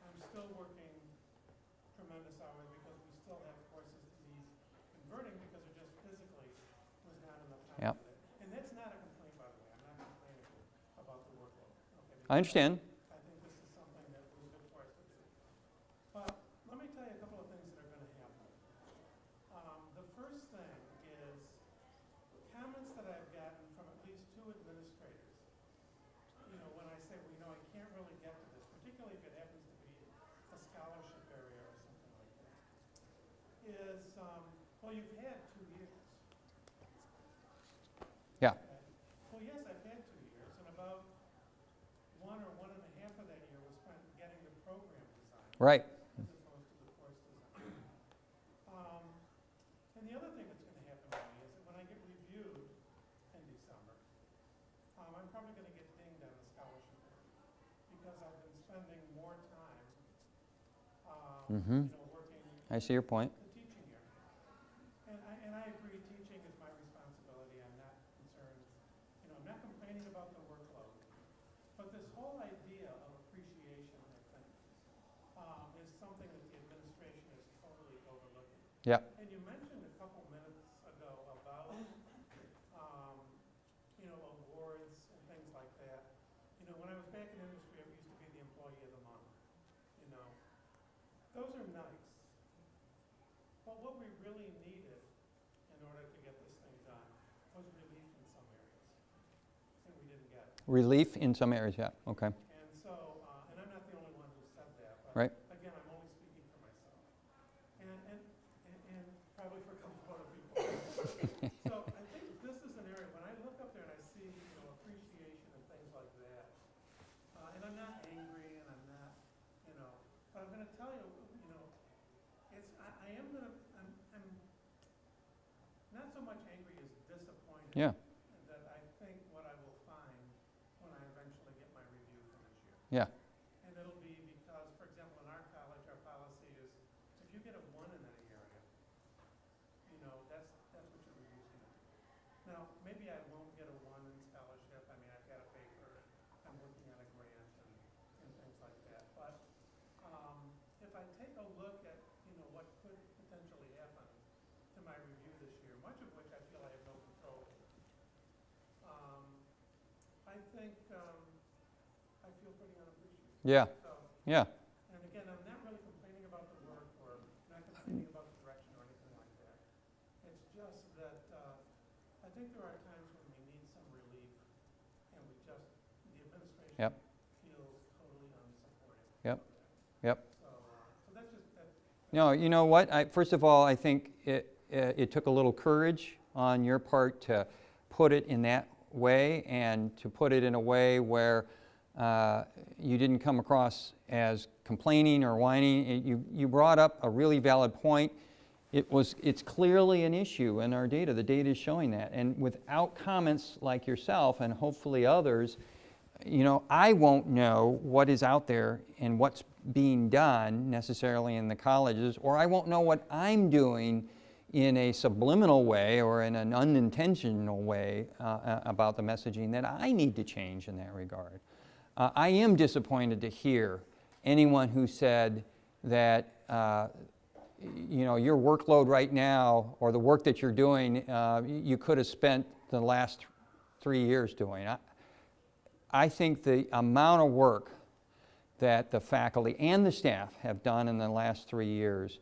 I'm still working tremendous hours because we still have courses to be converting because there just physically was not enough time Yep. to do it. And that's not a complaint, by the way. I'm not complaining about the workload. Okay, I understand. I think this is something that was good for us to do. But let me tell you a couple of things that are going to happen. The first thing is comments that I've gotten from at least 2 administrators. You know, when I say, well, you know, I can't really get to this, particularly if it happens to be a scholarship area or something like that, is, well, you've had 2 years. Yeah. Okay. Well, yes, I've had 2 years, and about 1 or 1.5 of that year was spent getting the program designed. Right. As opposed to the course design. And the other thing that's going to happen to me is that when I get reviewed in December, I'm probably going to get dinged on the scholarship area because I've been spending more time, Mhm. you know, working I see your point. the teaching area. And I agree, teaching is my responsibility. I'm not concerned, you know, I'm not complaining about the workload. But this whole idea of appreciation, I think, is something that the administration is totally overlooking. Yeah. And you mentioned a couple minutes ago about, you know, awards and things like that. You know, when I was back in industry, it used to be the Employee of the Month, you know. Those are nice. But what we really needed in order to get this thing done was relief in some areas. And we didn't get it. Relief in some areas, yeah. Okay. And so, and I'm not the only one who said that, but Right. again, I'm only speaking for myself. And probably for a couple of other people. So I think this is an area, when I look up there and I see, you know, appreciation and things like that, and I'm not angry and I'm not, you know, but I'm going to tell you, you know, it's, I am going to, I'm not so much angry as disappointed. Yeah. That I think what I will find when I eventually get my review for this year. Yeah. And it'll be because, for example, in our college, our policy is if you get a 1 in any area, you know, that's what you're reducing it. Now, maybe I won't get a 1 in scholarship. I mean, I've got a paper, I'm working on a grant and things like that. But if I take a look at, you know, what could potentially happen to my review this year, much of which I feel I have no control over, I think I feel pretty unappreciated. Yeah. So, Yeah. and again, I'm not really complaining about the work or not complaining about the direction or anything like that. It's just that I think there are times when we need some relief and we just, the administration Yep. feels totally unsupportive. Yep. of that. Yep. So that's just, No, you know what? First of all, I think it took a little courage on your part to put it in that way and to put it in a way where you didn't come across as complaining or whining. You brought up a really valid point. It's clearly an issue in our data. The data is showing that. And without comments like yourself and hopefully others, you know, I won't know what is out there and what's being done necessarily in the colleges, or I won't know what I'm doing in a subliminal way or in an unintentional way about the messaging that I need to change in that regard. I am disappointed to hear anyone who said that you know, your workload right now or the work that you're doing, you could have spent the last 3 years doing. I think the amount of work that the faculty and the staff have done in the last 3 years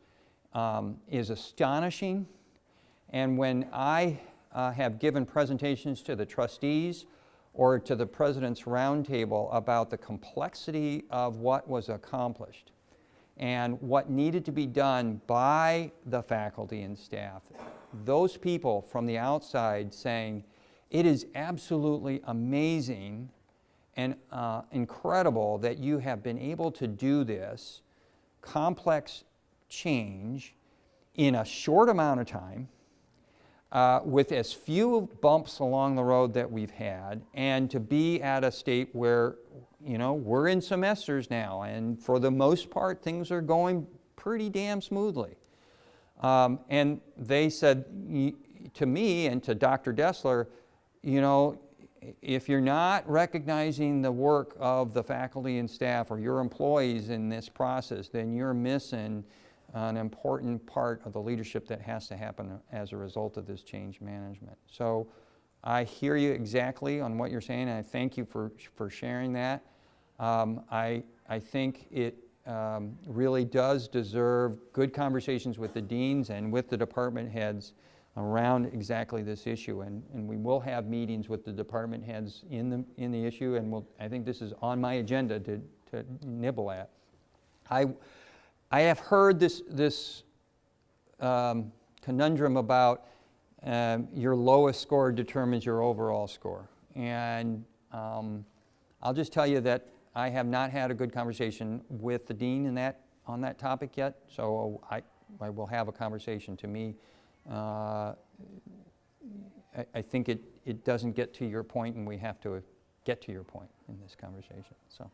is astonishing. And when I have given presentations to the trustees or to the President's Roundtable about the complexity of what was accomplished and what needed to be done by the faculty and staff, those people from the outside saying, it is absolutely amazing and incredible that you have been able to do this complex change in a short amount of time with as few bumps along the road that we've had, and to be at a state where, you know, we're in semesters now, and for the most part, things are going pretty damn smoothly. And they said to me and to Dr. Dessler, you know, if you're not recognizing the work of the faculty and staff or your employees in this process, then you're missing an important part of the leadership that has to happen as a result of this change management. So I hear you exactly on what you're saying, and I thank you for sharing that. I think it really does deserve good conversations with the deans and with the department heads around exactly this issue, and we will have meetings with the department heads in the issue, and I think this is on my agenda to nibble at. I have heard this conundrum about your lowest score determines your overall score, and I'll just tell you that I have not had a good conversation with the dean on that topic yet, so I will have a conversation. To me, I think it doesn't get to your point, and we have to get to your point in this conversation. So,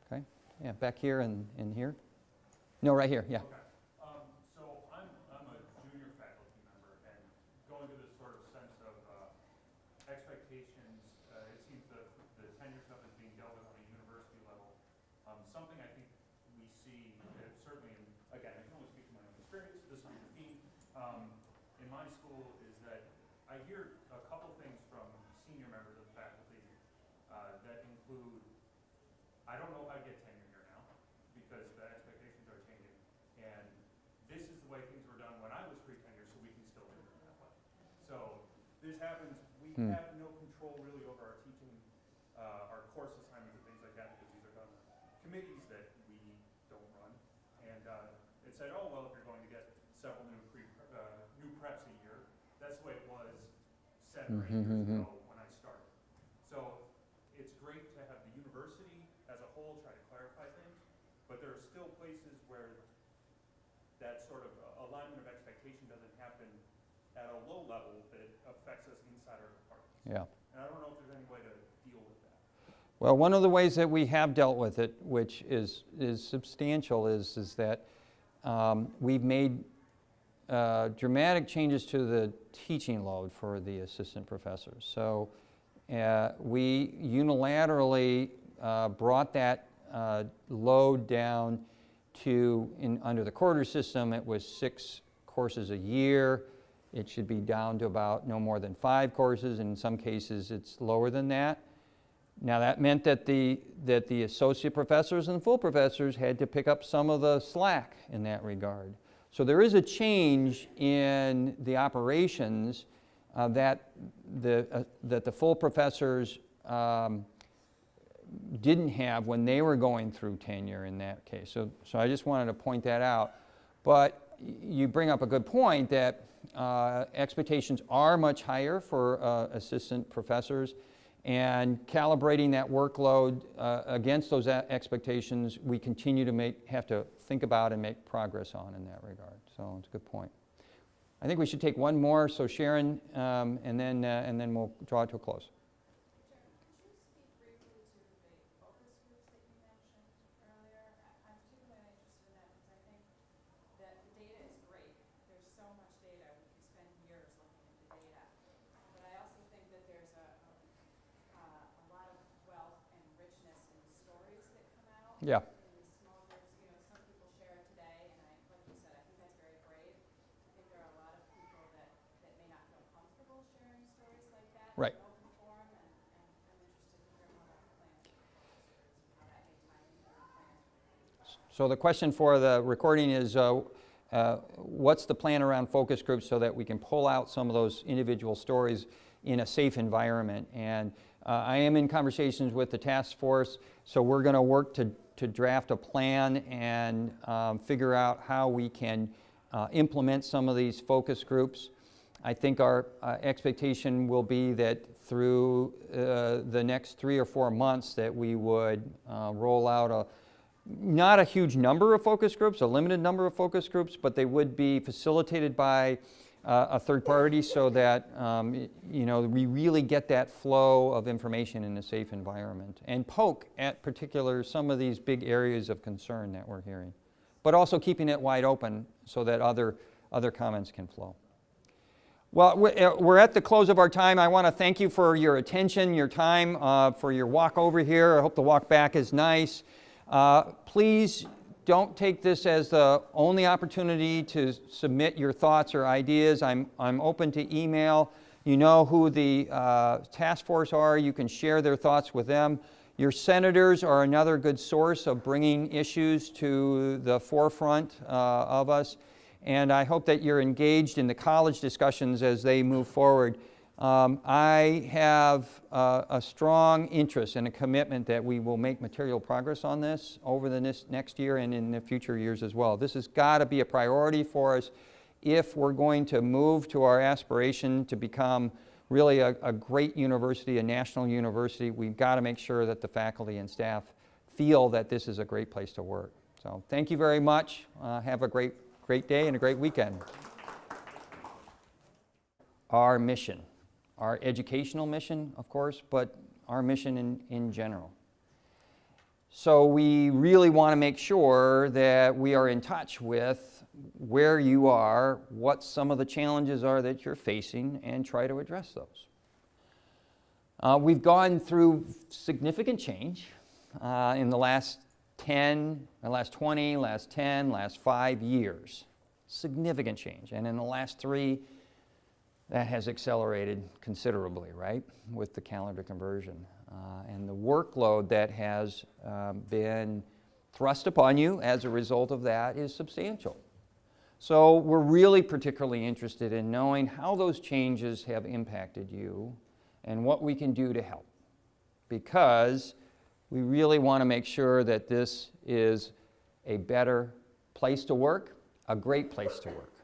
okay, yeah, back here and here. No, right here, yeah. Okay. So I'm a junior faculty member, and going to this sort of sense of expectations, it seems the tenure stuff is being dealt with on a university level. Something I think we see, certainly, again, I can only speak to my own experience, this on the theme, in my school, is that I hear a couple things from senior members of the faculty that include, I don't know if I get tenure here now, because the expectations are changing, and this is the way things were done when I was pre-tenure, so we can still do it that way. So this happens, we have no control really over our teaching, our course assignments and things like that, because these are done on committees that we don't run. And it said, oh, well, if you're going to get several new preps a year, that's the way it was 7 or 8 years ago when I started. So it's great to have the university as a whole try to clarify things, but there are still places where that sort of alignment of expectation doesn't happen at a low level that affects us inside our departments. Yeah. And I don't know if there's any way to deal with that. Well, one of the ways that we have dealt with it, which is substantial, is that we've made dramatic changes to the teaching load for the assistant professors. So we unilaterally brought that load down to, under the quarter system, it was 6 courses a year. It should be down to about no more than 5 courses. In some cases, it's lower than that. Now, that meant that the associate professors and full professors had to pick up some of the slack in that regard. So there is a change in the operations that the full professors didn't have when they were going through tenure in that case. So I just wanted to point that out. But you bring up a good point that expectations are much higher for assistant professors, and calibrating that workload against those expectations, we continue to have to think about and make progress on in that regard. So it's a good point. I think we should take one more. So Sharon, and then we'll draw it to a close. Yeah. In small groups, you know, some people share it today, and like you said, I think that's very brave. I think there are a lot of people that may not feel comfortable sharing stories like that Right. in open forum, and I'm interested to hear more about the plans for focus groups and how that may tie into your plans. So the question for the recording is, what's the plan around focus groups so that we can pull out some of those individual stories in a safe environment? And I am in conversations with the task force, so we're going to work to draft a plan and figure out how we can implement some of these focus groups. I think our expectation will be that through the next 3 or 4 months that we would roll out not a huge number of focus groups, a limited number of focus groups, but they would be facilitated by a third party so that we really get that flow of information in a safe environment and poke at some of these big areas of concern that we're hearing, but also keeping it wide open so that other comments can flow. Well, we're at the close of our time. I want to thank you for your attention, your time, for your walk over here. I hope the walk back is nice. Please don't take this as the only opportunity to submit your thoughts or ideas. I'm open to email. You know who the task force are. You can share their thoughts with them. Your senators are another good source of bringing issues to the forefront of us. And I hope that you're engaged in the college discussions as they move forward. I have a strong interest and a commitment that we will make material progress on this over the next year and in the future years as well. This has got to be a priority for us if we're going to move to our aspiration to become really a great university, a national university. We've got to make sure that the faculty and staff feel that this is a great place to work. So thank you very much. Have a great day and a great weekend. Our mission. Our educational mission, of course, but our mission in general. So we really want to make sure that we are in touch with where you are, what some of the challenges are that you're facing, and try to address those. We've gone through significant change in the last 10, last 20, last 10, last 5 years. Significant change. And in the last 3, that has accelerated considerably, right, with the calendar conversion. And the workload that has been thrust upon you as a result of that is substantial. So we're really particularly interested in knowing how those changes have impacted you and what we can do to help. Because we really want to make sure that this is a better place to work, a great place to work.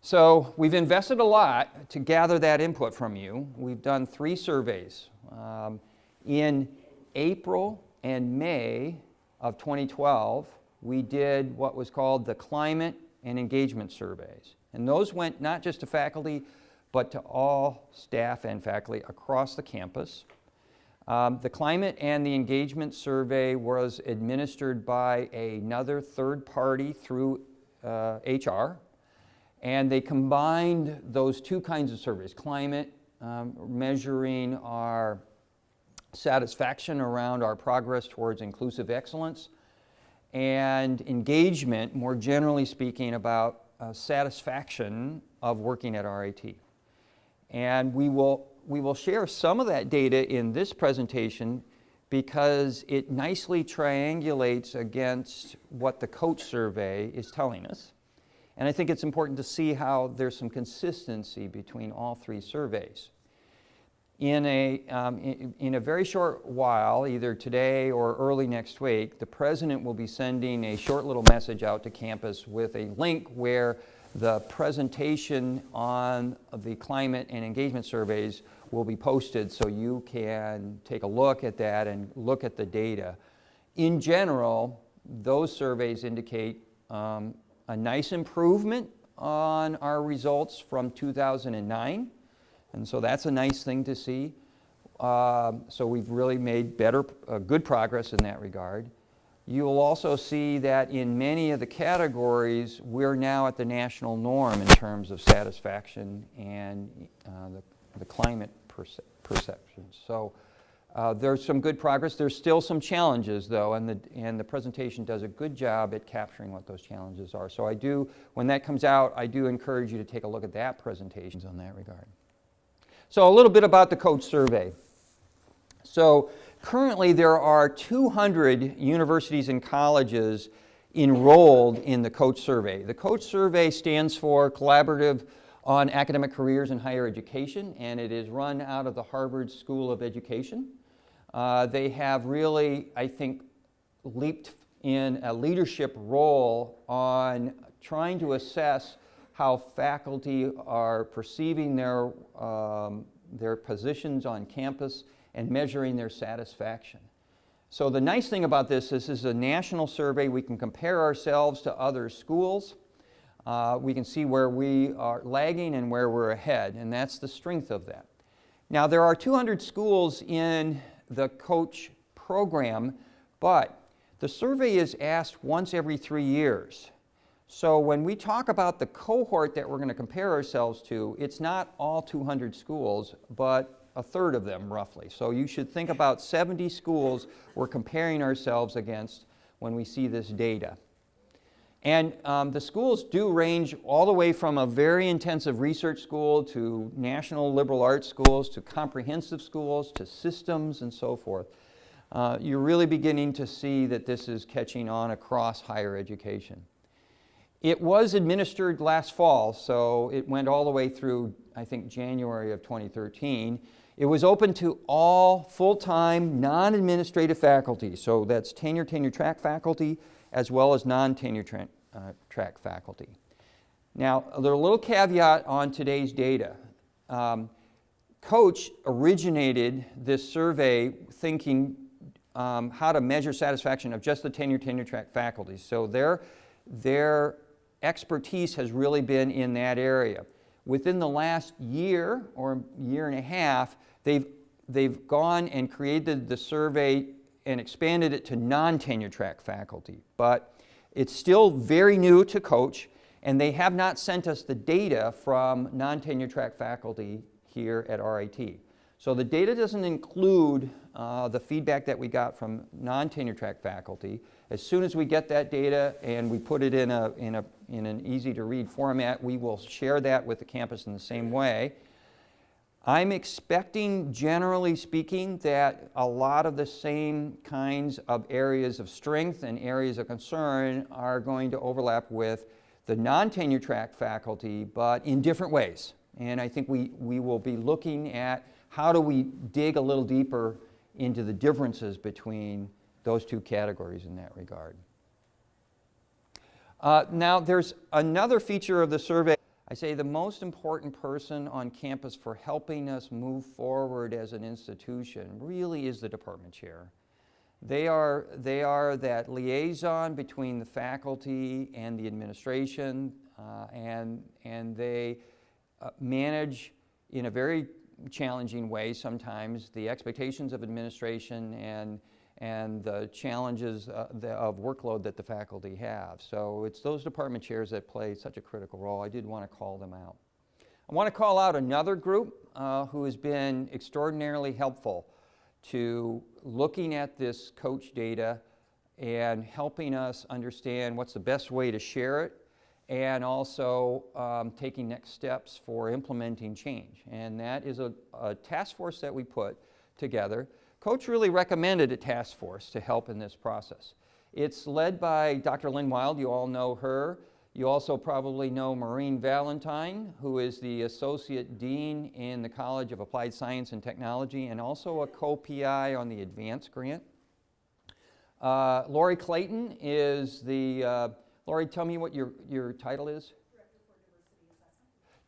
So we've invested a lot to gather that input from you. We've done 3 surveys. In April and May of 2012, we did what was called the Climate and Engagement Surveys. And those went not just to faculty, but to all staff and faculty across the campus. The Climate and the Engagement Survey was administered by another third party through HR. And they combined those 2 kinds of surveys. Climate, measuring our satisfaction around our progress towards inclusive excellence, and engagement, more generally speaking, about satisfaction of working at RIT. And we will share some of that data in this presentation because it nicely triangulates against what the coach survey is telling us. And I think it's important to see how there's some consistency between all 3 surveys. In a very short while, either today or early next week, the president will be sending a short little message out to campus with a link where the presentation on the climate and engagement surveys will be posted so you can take a look at that and look at the data. In general, those surveys indicate a nice improvement on our results from 2009, and so that's a nice thing to see. So we've really made good progress in that regard. You will also see that in many of the categories, we're now at the national norm in terms of satisfaction and the climate perceptions. So there's some good progress. There's still some challenges, though, and the presentation does a good job at capturing what those challenges are. So when that comes out, I do encourage you to take a look at that presentation in that regard. So a little bit about the coach survey. So currently there are 200 universities and colleges enrolled in the coach survey. The coach survey stands for Collaborative on Academic Careers in Higher Education, and it is run out of the Harvard School of Education. They have really, I think, leaped in a leadership role on trying to assess how faculty are perceiving their positions on campus and measuring their satisfaction. So the nice thing about this is a national survey. We can compare ourselves to other schools. we can see where we are lagging and where we're ahead, and that's the strength of that. Now, there are 200 schools in the coach program, but the survey is asked once every 3 years. So when we talk about the cohort that we're going to compare ourselves to, it's not all 200 schools, but a third of them roughly. So you should think about 70 schools we're comparing ourselves against when we see this data. And the schools do range all the way from a very intensive research school to national liberal arts schools to comprehensive schools to systems and so forth. You're really beginning to see that this is catching on across higher education. It was administered last fall, so it went all the way through, I think, January of 2013. It was open to all full-time, non-administrative faculty, so that's tenure-track faculty, as well as non-tenure track faculty. Now, a little caveat on today's data. Coach originated this survey thinking how to measure satisfaction of just the tenure track faculty. So their expertise has really been in that area. Within the last year or year and a half, they've gone and created the survey and expanded it to non-tenure track faculty. But it's still very new to Coach, and they have not sent us the data from non-tenure track faculty here at RIT. So the data doesn't include the feedback that we got from non-tenure track faculty. As soon as we get that data and we put it in an easy-to-read format, we will share that with the campus in the same way. I'm expecting, generally speaking, that a lot of the same kinds of areas of strength and areas of concern are going to overlap with the non-tenure track faculty, but in different ways. And I think we will be looking at how do we dig a little deeper into the differences between those two categories in that regard. Now, there's another feature of the survey. I say the most important person on campus for helping us move forward as an institution really is the department chair. They are that liaison between the faculty and the administration, and they manage in a very challenging way sometimes the expectations of administration and the challenges of workload that the faculty have. So it's those department chairs that play such a critical role. I did want to call them out. I want to call out another group who has been extraordinarily helpful to looking at this coach data and helping us understand what's the best way to share it, and also taking next steps for implementing change. And that is a task force that we put together. Coach really recommended a task force to help in this process. It's led by Dr. Lynn Wild. You all know her. You also probably know Maureen Valentine, who is the Associate Dean in the College of Applied Science and Technology and also a co-PI on the Advanced Grant. Lori Clayton is the, Lori, tell me what your title is?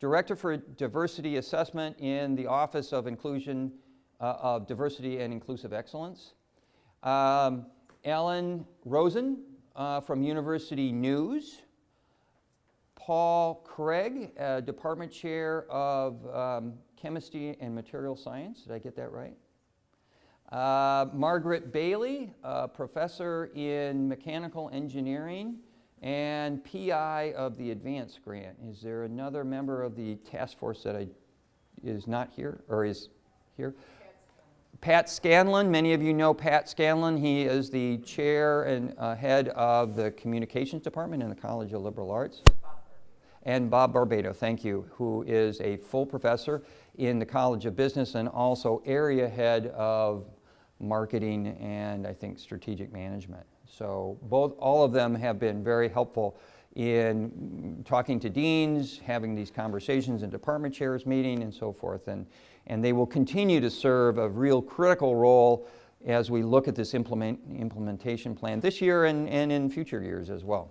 Director for Diversity Assessment in the Office of Inclusion of Diversity and Inclusive Excellence. Ellen Rosen from University News. Paul Craig, Department Chair of Chemistry and Material Science. Did I get that right? Margaret Bailey, Professor in Mechanical Engineering and PI of the Advanced Grant. Is there another member of the task force that is not here or is here? Pat Scanlon. Many of you know Pat Scanlon. He is the chair and head of the communications department in the College of Liberal Arts. And Bob Barbado, thank you, who is a full professor in the College of Business and also area head of marketing and I think strategic management. So all of them have been very helpful in talking to deans, having these conversations in department chairs meeting and so forth. And they will continue to serve a real critical role as we look at this implementation plan this year and in future years as well.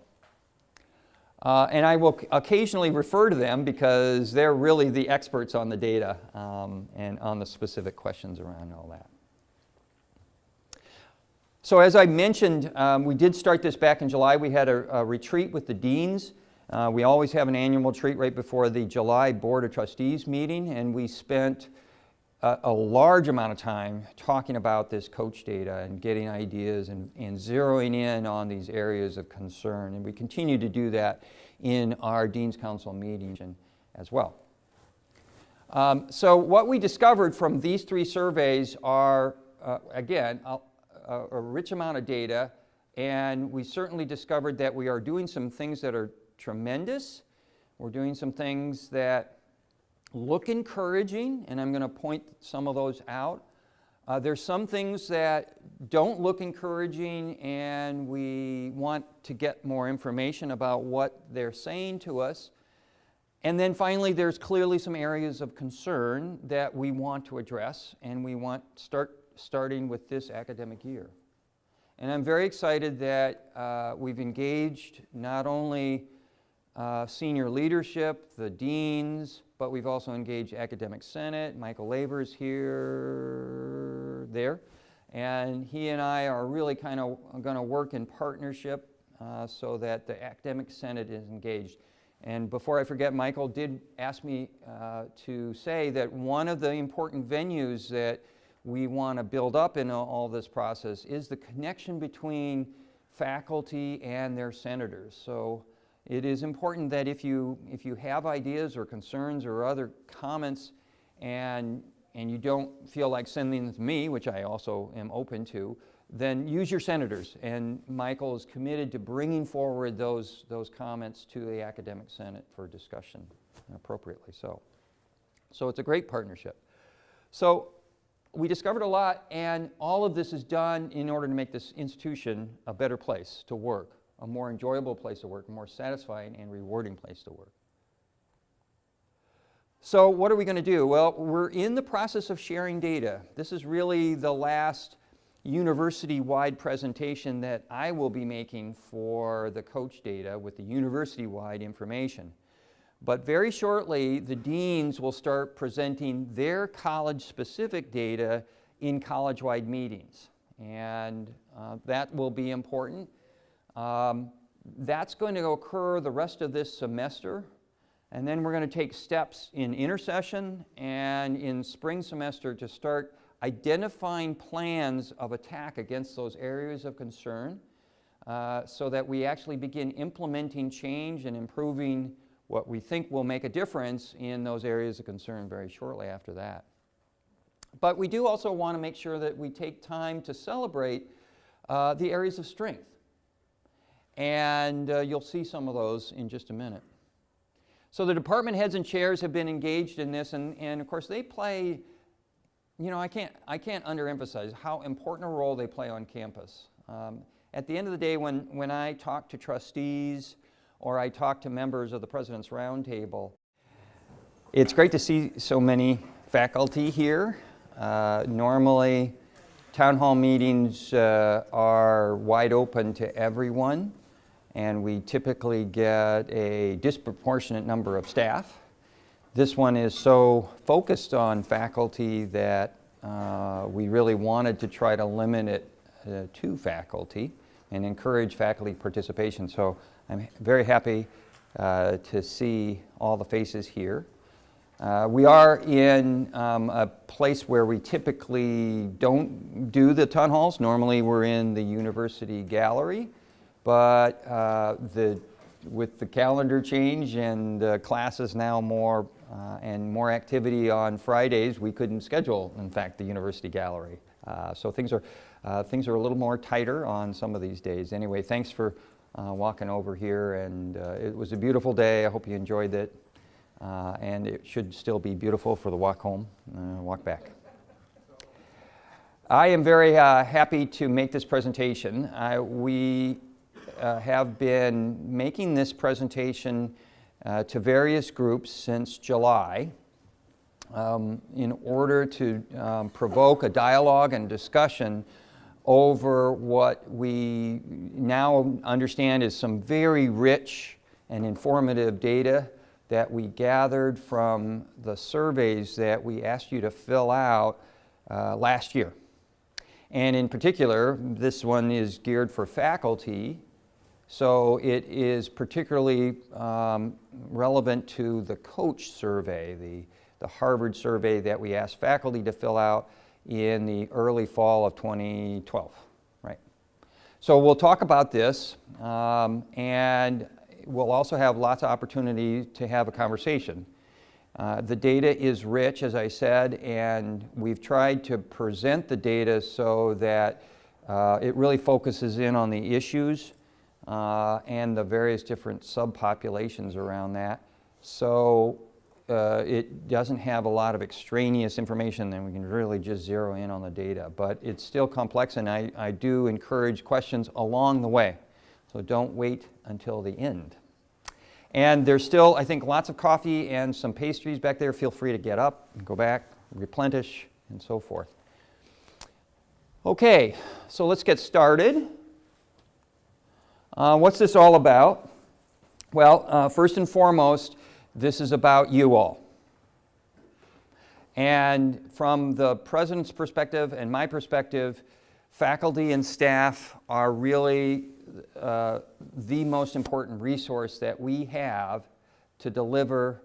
And I will occasionally refer to them because they're really the experts on the data and on the specific questions around all that. So as I mentioned, we did start this back in July. We had a retreat with the deans We always have an annual retreat right before the July Board of Trustees meeting, and we spent a large amount of time talking about this coach data and getting ideas and zeroing in on these areas of concern. And we continue to do that in our Dean's Council meeting as well. So what we discovered from these 3 surveys are, again, a rich amount of data, and we certainly discovered that we are doing some things that are tremendous. We're doing some things that look encouraging, and I'm going to point some of those out. There's some things that don't look encouraging, and we want to get more information about what they're saying to us. And then finally, there's clearly some areas of concern that we want to address, and we want starting with this academic year. And I'm very excited that we've engaged not only senior leadership, the deans, but we've also engaged Academic Senate. Michael Labor's here, there. And he and I are really kind of going to work in partnership so that the Academic Senate is engaged. And before I forget, Michael did ask me to say that one of the important venues that we want to build up in all this process is the connection between faculty and their senators. So it is important that if you have ideas or concerns or other comments and you don't feel like sending them to me, which I also am open to, then use your senators. And Michael is committed to bringing forward those comments to the Academic Senate for discussion appropriately. So it's a great partnership. So we discovered a lot, and all of this is done in order to make this institution a better place to work, a more enjoyable place to work, a more satisfying and rewarding place to work. So what are we going to do? Well, we're in the process of sharing data. This is really the last university-wide presentation that I will be making for the coach data with the university-wide information. But very shortly, the deans will start presenting their college-specific data in college-wide meetings. And that will be important. That's going to occur the rest of this semester. And then we're going to take steps in intersession and in spring semester to start identifying plans of attack against those areas of concern so that we actually begin implementing change and improving what we think will make a difference in those areas of concern very shortly after that. But we do also want to make sure that we take time to celebrate the areas of strength. And you'll see some of those in just a minute. So the department heads and chairs have been engaged in this, and of course they play, you know, I can't underemphasize how important a role they play on campus. At the end of the day, when I talk to trustees or I talk to members of the President's Roundtable, it's great to see so many faculty here. Normally, town hall meetings are wide open to everyone, and we typically get a disproportionate number of staff. This one is so focused on faculty that we really wanted to try to limit it to faculty and encourage faculty participation. So I'm very happy to see all the faces here. We are in a place where we typically don't do the town halls. Normally we're in the university gallery, but with the calendar change and classes now more and more activity on Fridays, we couldn't schedule, in fact, the university gallery. So things are a little more tighter on some of these days. Anyway, thanks for walking over here, and it was a beautiful day. I hope you enjoyed it, and it should still be beautiful for the walk home, walk back. I am very happy to make this presentation. We have been making this presentation to various groups since July in order to provoke a dialogue and discussion over what we now understand is some very rich and informative data that we gathered from the surveys that we asked you to fill out last year. And in particular, this one is geared for faculty So it is particularly relevant to the coach survey, the Harvard survey that we asked faculty to fill out in the early fall of 2012, right? So we'll talk about this, and we'll also have lots of opportunity to have a conversation. The data is rich, as I said, and we've tried to present the data so that it really focuses in on the issues and the various different subpopulations around that. So it doesn't have a lot of extraneous information, and we can really just zero in on the data. But it's still complex, and I do encourage questions along the way. So don't wait until the end. And there's still, I think, lots of coffee and some pastries back there. Feel free to get up, go back, replenish, and so forth. Okay, so let's get started. What's this all about? Well, first and foremost, this is about you all. And from the president's perspective and my perspective, faculty and staff are really the most important resource that we have to deliver